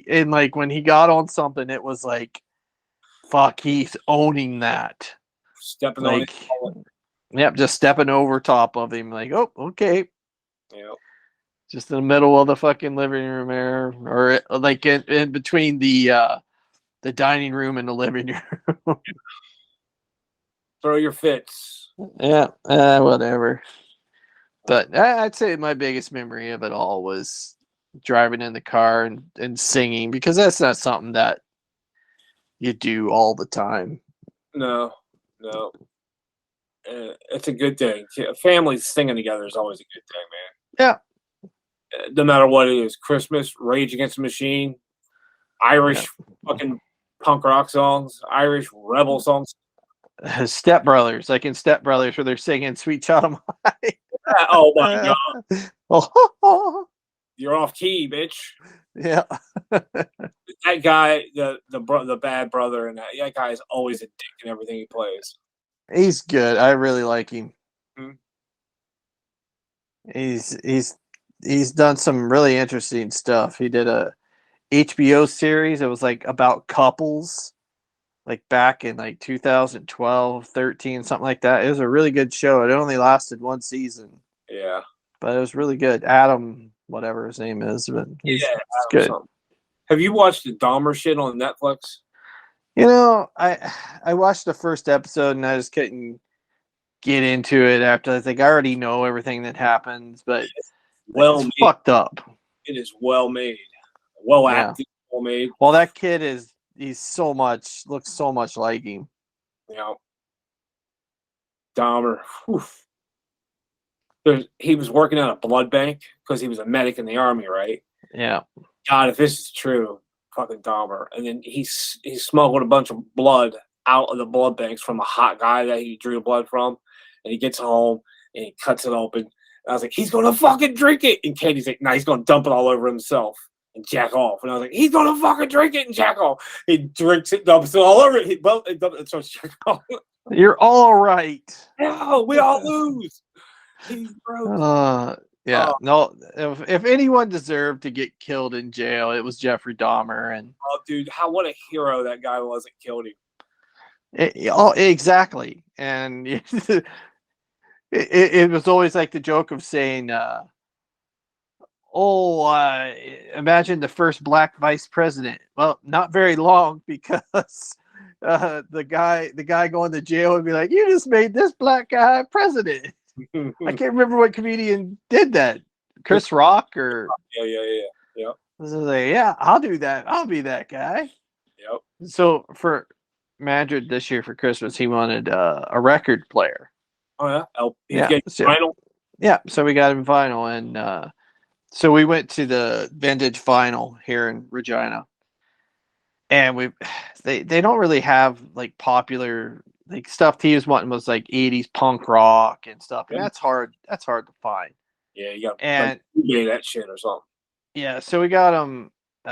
and like when he got on something, it was like, fuck, he's owning that. Stepping Like, on it. yep, just stepping over top of him, like, oh, okay. Yep. Just in the middle of the fucking living room there, or like in between the dining room and the living room. Throw your fits. Yeah, whatever. But I'd say my biggest memory of it all was driving in the car and singing, because that's not something that you do all the time. No. It's a good thing. Families singing together is always a good thing, man. Yeah. No matter what it is, Christmas, Rage Against the Machine, Irish fucking punk rock songs, Irish rebel songs. Step Brothers, like in Step Brothers, where they're singing "Sweet Child of Mine." Oh my god, Oh, you're off key, bitch. yeah. That guy, the bad brother, and that guy is always a dick in everything he plays. He's good. I really like him. Hmm. He's done some really interesting stuff. He did a HBO series. It was like about couples, like back in like 2012, 13, something like that. It was a really good show. It only lasted one season. Yeah. But it was really good. Adam, whatever his name is, but he's good. Something. Have you watched the Dahmer shit on Netflix? You know, I watched the first episode and I just couldn't get into it after. I think I already know everything that happens, but it's fucked up. It is well made, well acted, well made. Well, that kid looks so much like him. You know, Dahmer. He was working at a blood bank because he was a medic in the army, right? Yeah. God, if this is true, fucking Dahmer. And then he smuggled a bunch of blood out of the blood banks from a hot guy that he drew blood from. And he gets home and he cuts it open. And I was like, he's going to fucking drink it. And Katie's like, nah, he's going to dump it all over himself and jack off. And I was like, he's going to fucking drink it and jack off. He drinks it, dumps it all over it. He dumps it, starts jack off. You're all right. No, we all lose. He's broke. Yeah, no. If anyone deserved to get killed in jail, it was Jeffrey Dahmer. And dude, what a hero that guy was that killed him. Exactly. And it was always like the joke of saying, imagine the first black vice president. Well, not very long, because the guy going to jail would be like, you just made this black guy president. I can't remember what comedian did that. Chris Rock or Yeah. Like, yeah, I'll do that. I'll be that guy. Yep. So for Madrid this year for Christmas, he wanted a record player. Oh yeah, vinyl. Yeah, so we got him vinyl, and so we went to the vintage vinyl here in Regina, and they don't really have like popular like stuff. He was wanting was like 80s punk rock and stuff, and that's hard to find. Yeah, you got and that shit or something. Yeah, so we got him. We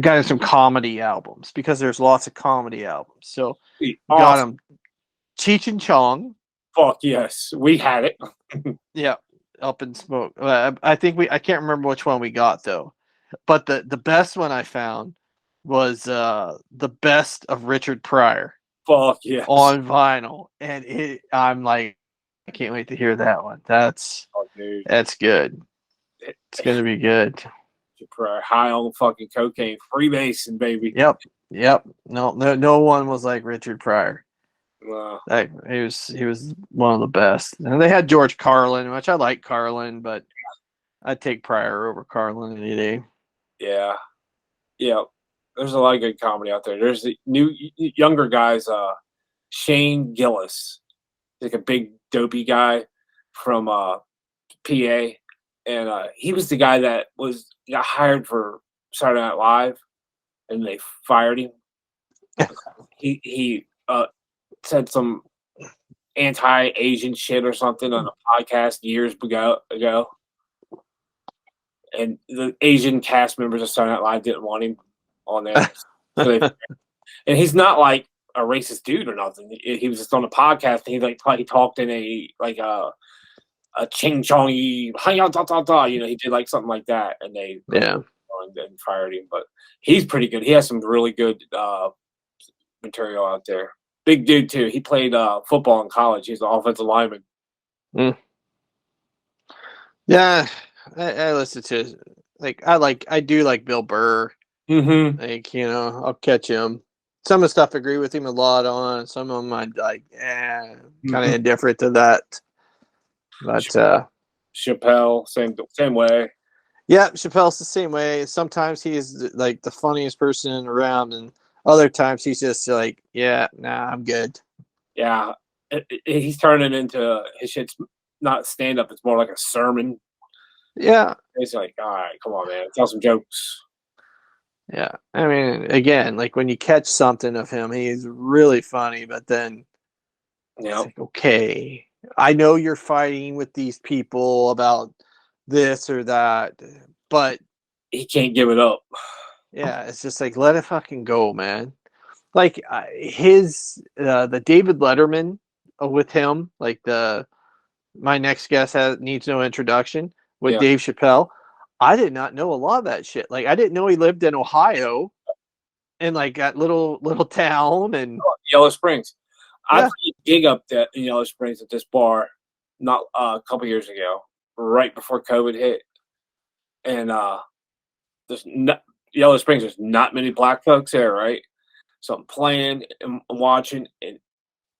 got him some comedy albums, because there's lots of comedy albums. So we got him Cheech and Chong. Fuck yes, we had it. Yeah, Up in Smoke. I can't remember which one we got though, but the best one I found was the best of Richard Pryor. Fuck yes. On vinyl, and I'm like, I can't wait to hear that one. That's dude. good. It's gonna be good. High on fucking cocaine, freebasing, baby. Yep. No one was like Richard Pryor. Wow. He was one of the best. And they had George Carlin, which I like Carlin, but I'd take Pryor over Carlin any day. Yeah. There's a lot of good comedy out there. There's the younger guys, Shane Gillis, like a big dopey guy from PA, and he was the guy that got hired for Saturday Night Live, and they fired him. he said some anti-Asian shit or something on a podcast years ago, and the Asian cast members of Saturday Night Live didn't want him on there. And he's not like a racist dude or nothing. He was just on a podcast, and he talked in a ching chongy, he did like something like that, and they and fired him. But he's pretty good. He has some really good material out there. Big dude too. He played football in college. He's an offensive lineman. Yeah, I listen to I do like Bill Burr. Mm-hmm. I'll catch him. Some of the stuff I agree with him a lot on. Some of them I kind of indifferent to that. But Chappelle, same way. Yeah, Chappelle's the same way. Sometimes he's like the funniest person around, and other times he's just like, I'm good. Yeah, he's turning into his shit's not stand up. It's more like a sermon. Yeah, it's like, all right, come on, man, tell some jokes. Yeah, I mean, again, like when you catch something of him, he's really funny. But then, it's like, okay, I know you're fighting with these people about this or that, but he can't give it up. Yeah, it's just like, let it fucking go, man. Like the David Letterman with him, like my next guest needs no introduction with Dave Chappelle. I did not know a lot of that shit. Like I didn't know he lived in Ohio, in like that little town and Yellow Springs. I played a gig up there in Yellow Springs at this bar not a couple years ago, right before COVID hit, and Yellow Springs. There's not many black folks there, right? So I'm playing and I'm watching, and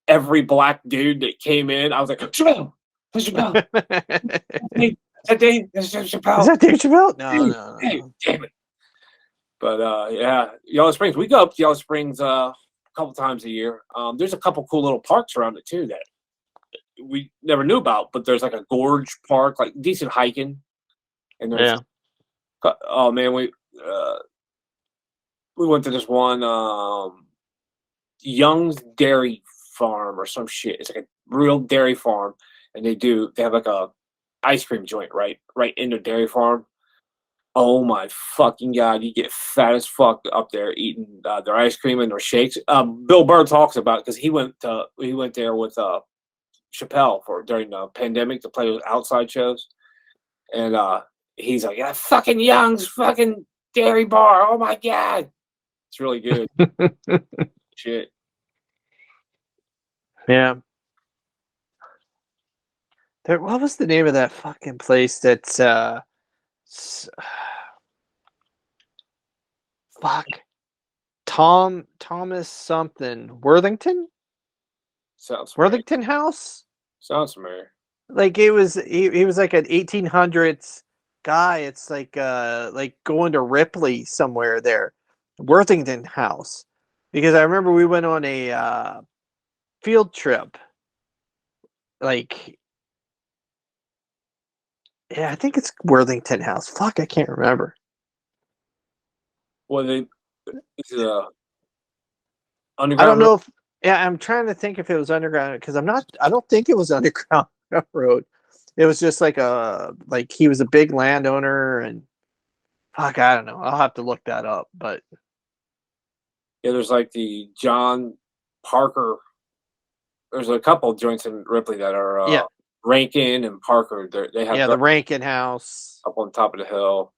every black dude that came in, I was like, Chappelle, Chappelle. Is that Dave Chappelle? Is that Dave Chappelle? No. Damn it. But Yellow Springs. We go up to Yellow Springs a couple times a year. There's a couple cool little parks around it too that we never knew about. But there's like a gorge park, like decent hiking. And there's oh man, we went to this one Young's Dairy Farm or some shit. It's like a real dairy farm, and they have like a ice cream joint right in the dairy farm. Oh my fucking god! You get fat as fuck up there eating their ice cream and their shakes. Bill Burr talks about it because he went there with Chappelle during the pandemic to play with outside shows, and he's like, fucking Young's fucking dairy bar. Oh my god, it's really good. Shit. Yeah. What was the name of that fucking place that's Thomas something Worthington? Worthington House? Sounds familiar. Like he was like an 1800s guy. It's like going to Ripley somewhere there. Worthington House. Because I remember we went on a field trip. Like I think it's Worthington House. Fuck, I can't remember. Well, it's underground. I don't know if. Yeah, I'm trying to think if it was underground because I don't think it was underground road. It was just like he was a big landowner and fuck, I don't know. I'll have to look that up. But there's like the John Parker. There's a couple of joints in Ripley that are Rankin and Parker. They have the Rankin House up on top of the hill,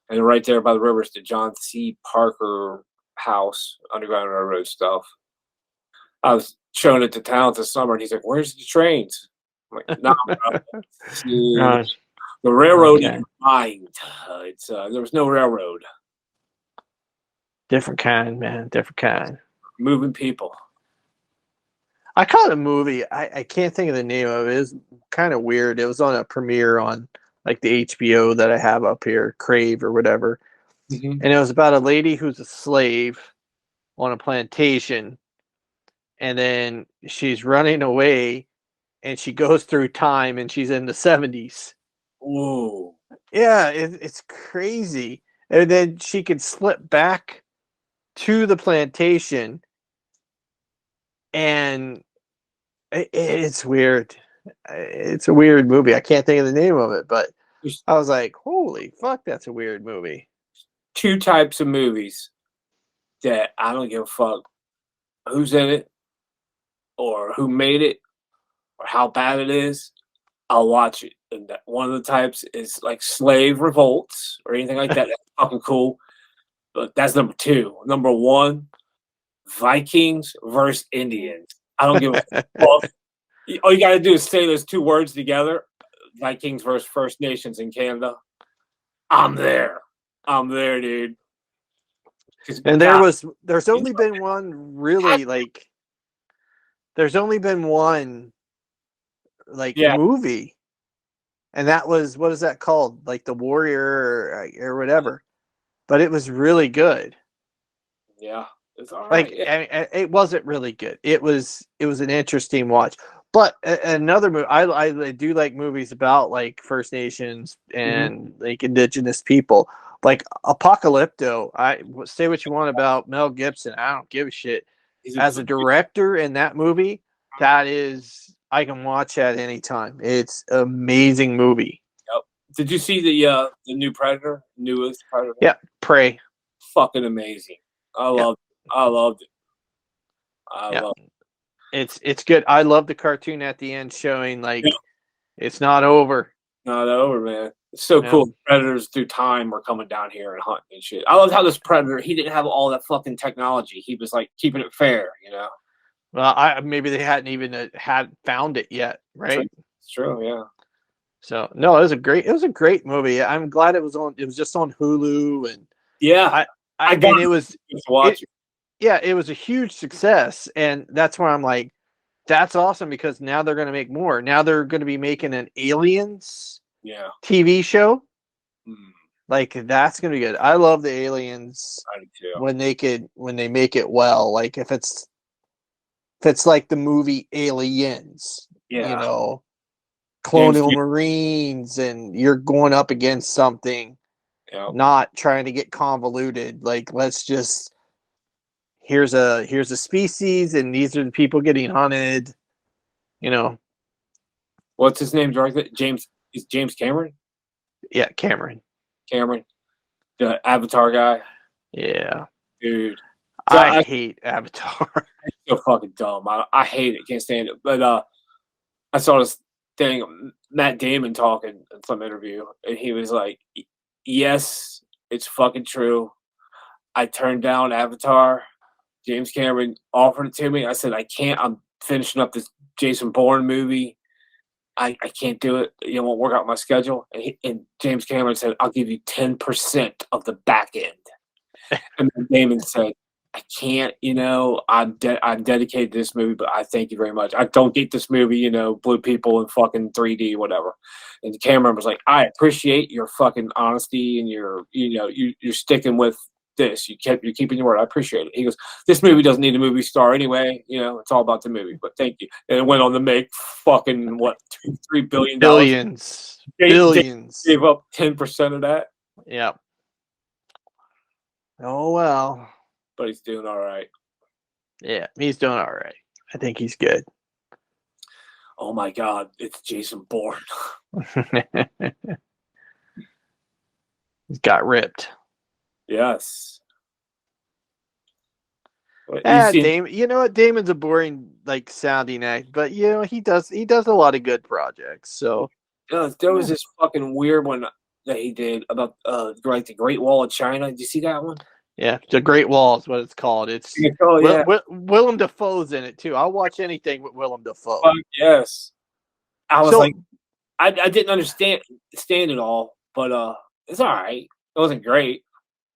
and right there by the river is the John C. Parker House, Underground Railroad stuff. I was showing it to Talent this summer, and he's like, "Where's the trains?" I'm like, nah, bro. Uh, The railroad in okay. your mind. It's there was no railroad. Different kind, man. Different kind. Moving people. I caught a movie. I can't think of the name of it. It was kind of weird. It was on a premiere on like the HBO that I have up here, Crave or whatever. Mm-hmm. And it was about a lady who's a slave on a plantation, and then she's running away, and she goes through time, and she's in the 70s. Whoa. Yeah, it's crazy. And then she could slip back to the plantation, and it's weird. It's a weird movie. I can't think of the name of it, but There's I was like, "Holy fuck, that's a weird movie." two types of movies that I don't give a fuck who's in it or who made it or how bad it is. I'll watch it. And that one of the types is like slave revolts or anything like that. That's fucking cool. But that's number two. Number one, Vikings versus Indians. I don't give a fuck. All you gotta do is say those two words together. Vikings versus First Nations in Canada. I'm there. I'm there, dude. And God, there's only been one really like there's only been one like yeah, movie, and that was what is that called? Like The Warrior or whatever. But it was really good. yeah, it's all right. Like Yeah. it wasn't really good. It was an interesting watch. But another movie, I do like movies about like First Nations Mhm. and like indigenous people, like Apocalypto. I say what you want about Mel Gibson, I don't give a shit. He's As a director in that movie, that is I can watch at any time. It's an amazing movie. yep. Did you see the new Predator? Newest Predator? Yeah, Prey. Fucking amazing. I Yeah, loved it. I loved it. I yeah. loved It's good. I love the cartoon at the end showing it. like it's not over. Not over, man. It's so Yeah. cool. Predators through time were coming down here and hunting and shit. I love how this Predator, he didn't have all that fucking technology. He was like keeping it fair, you know? Well, I maybe they hadn't even had found it yet, True. right? It's true, yeah. So no, it was a great movie. I'm glad it was on. It was just on Hulu, and Yeah. I, I I got and it was to watch it. it. Yeah, it was a huge success, and that's where I'm like, that's awesome because now they're going to make more. Now they're going to be making an Aliens Yeah. TV show. Mm, Like that's going to be good. I love the Aliens I do too. when they make it well. Like if it's like the movie Aliens, Yeah. James, colonial marines, and you're going up against something, yeah. not trying to get convoluted. Like let's just here's a species, and these are the people getting hunted. You know, What's his name? Directed James. Is James Cameron? yeah, Cameron. Cameron, the Avatar guy, Yeah, dude. So I hate Avatar. it's so fucking dumb. I hate it. Can't stand it. But I saw this thing, Matt Damon talking in some interview, and he was like, "Yes, it's fucking true. I turned down Avatar. James Cameron offered it to me. I said I can't. I'm finishing up this Jason Bourne movie. I can't do it. You know, won't work out my schedule." And James Cameron said, "I'll give you 10% of the back end." And then Damon said, "I can't. You know, I'm dedicated to this movie, but I thank you very much. I don't get this movie. You know, blue people in fucking 3D, whatever." And Cameron was like, "I appreciate your fucking honesty and you're sticking with this. You're keeping your word. I appreciate it." He goes, "This movie doesn't need a movie star anyway. You know, it's all about the movie. But thank you." And it went on to make fucking what $2-3 billion. Billions, They billions. gave up 10% of that, Yeah. Oh well. but he's doing all right. Yeah, he's doing all right. I think he's good. Oh my God, it's Jason Bourne. He's got ripped. Yes. But you seen? Damon. You know what? Damon's a boring, like sounding act, but he does a lot of good projects. So There was yeah, this fucking weird one that he did about like the Great Wall of China. Did you see that one? yeah, the Great Wall is what it's called. It's Oh yeah, Willem Dafoe's in it too. I'll watch anything with Willem Dafoe. fuck yes. I was So like, I didn't understand it all, but it's all right. It wasn't great.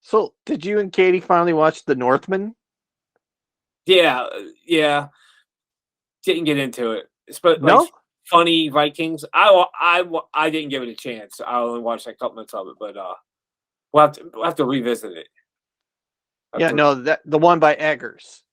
so did you and Katie finally watch The Northman? Yeah, yeah. Didn't get into it. It's but like No? funny Vikings. I didn't give it a chance. I only watched like a couple minutes of it, but we'll have to revisit it. Yeah, After no, that the one by Eggers.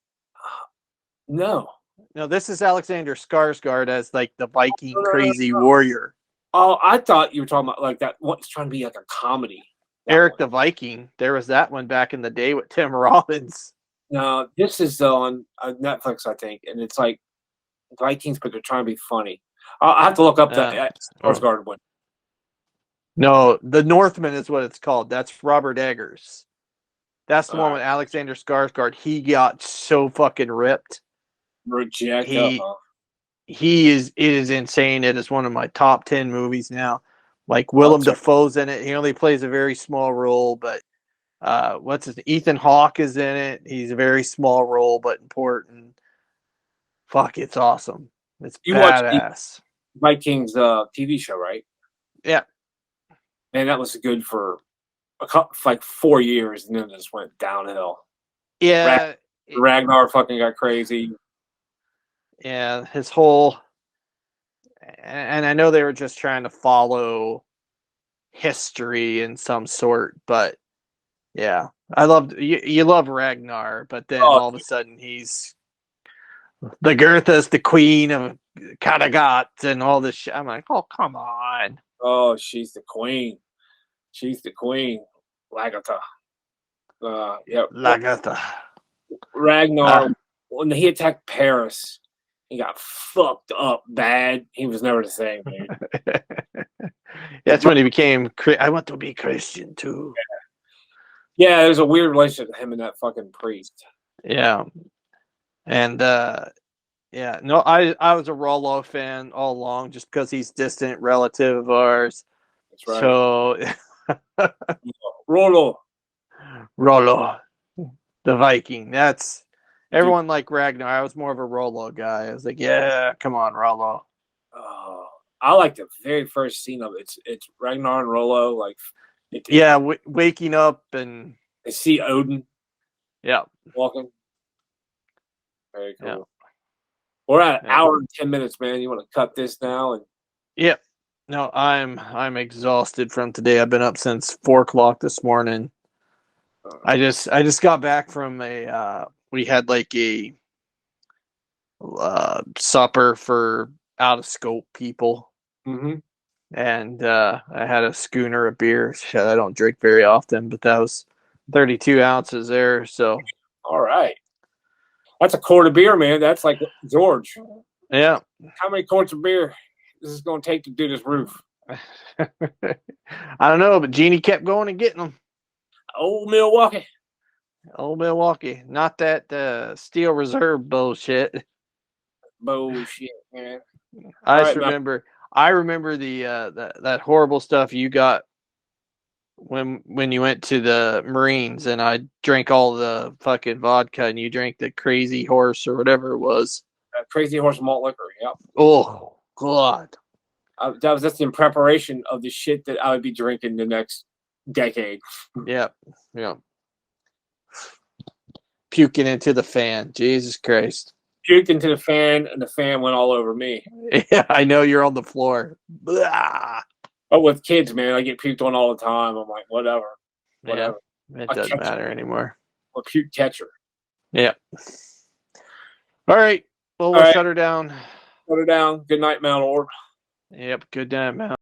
no. No, this is Alexander Skarsgård as like the No, Viking no, no, no. crazy warrior. Oh, I thought you were talking about like that. What's trying to be like a comedy? That Eric one. the Viking. There was that one back in the day with Tim Robbins. No, this is on Netflix, I think, and it's like Vikings, but they're trying to be funny. I'll have to look up the Oh. Skarsgård one. No, The Northman is what it's called. That's Robert Eggers. That's the All one right, with Alexander Skarsgård. He got so fucking ripped. reject up, He huh? he is it is insane. It is one of my top 10 movies now. Like I'll Willem check. Dafoe's in it. He only plays a very small role, but what's his Ethan Hawke is in it. He's a very small role but important. Fuck, it's awesome. It's You watched the badass. Vikings TV show, right? Yeah. Man, that was good for like 4 years, and then it just went downhill. Rag- Yeah. Ragnar fucking got crazy. Yeah, his whole and I know they were just trying to follow history in some sort, but yeah, I loved you love Ragnar, but then Oh, all of a sudden he's the Goethe's the queen of Kattegat and all this shit. I'm like, oh come on, oh, she's the queen. She's the queen. Lagertha. Yeah. Lagatha. Ragnar, Uh, when he attacked Paris, he got fucked up bad. He was never the same, dude. that's when he became. I want to be Christian too. Yeah, there's a weird relationship with him and that fucking priest. Yeah, and yeah, no, I was a Rollo fan all along just because he's distant relative of ours. That's right. So Rolo. Rollo, the Viking. That's Dude, everyone like Ragnar. I was more of a Rollo guy. I was like, yeah, come on, Rollo. oh, I like the very first scene of it. It's Ragnar and Rolo, like Yeah, waking up and they see Odin yeah, walking. Very yeah, cool. We're at an yeah, hour and 10 minutes, man. You want to cut this now? And yeah. No, I'm exhausted from today. I've been up since 4 o'clock this morning. uh, I just got back from a we had like a supper for out of scope people, mm-hmm. and I had a schooner of beer. Shit, I don't drink very often, but that was 32 ounces there. So All right. That's a quart of beer, man. That's like George. yeah, How many quarts of beer is this going to take to do this roof? I don't know, but Jeannie kept going and getting them. Old Milwaukee. Old Milwaukee, not that Steel Reserve bullshit. Bullshit, man. All I just right, man. remember. I remember the that horrible stuff you got when you went to the Marines, and I drank all the fucking vodka, and you drank the Crazy Horse or whatever it was. Crazy Horse malt liquor. Yep. Oh God. That was just in preparation of the shit that I would be drinking the next decade. Yeah. Yeah. Puking into the fan. Jesus Christ. Puked into the fan, and the fan went all over me. Yeah, I know you're on the floor. Blah. But with kids, man, I get puked on all the time. I'm like, whatever. Yeah, Whatever. it I doesn't catch matter anymore. a puke catcher. Yeah. All right. Well, All we'll right. shut her down. Put her down. Good night, Mount Orb. Yep. Good night, man.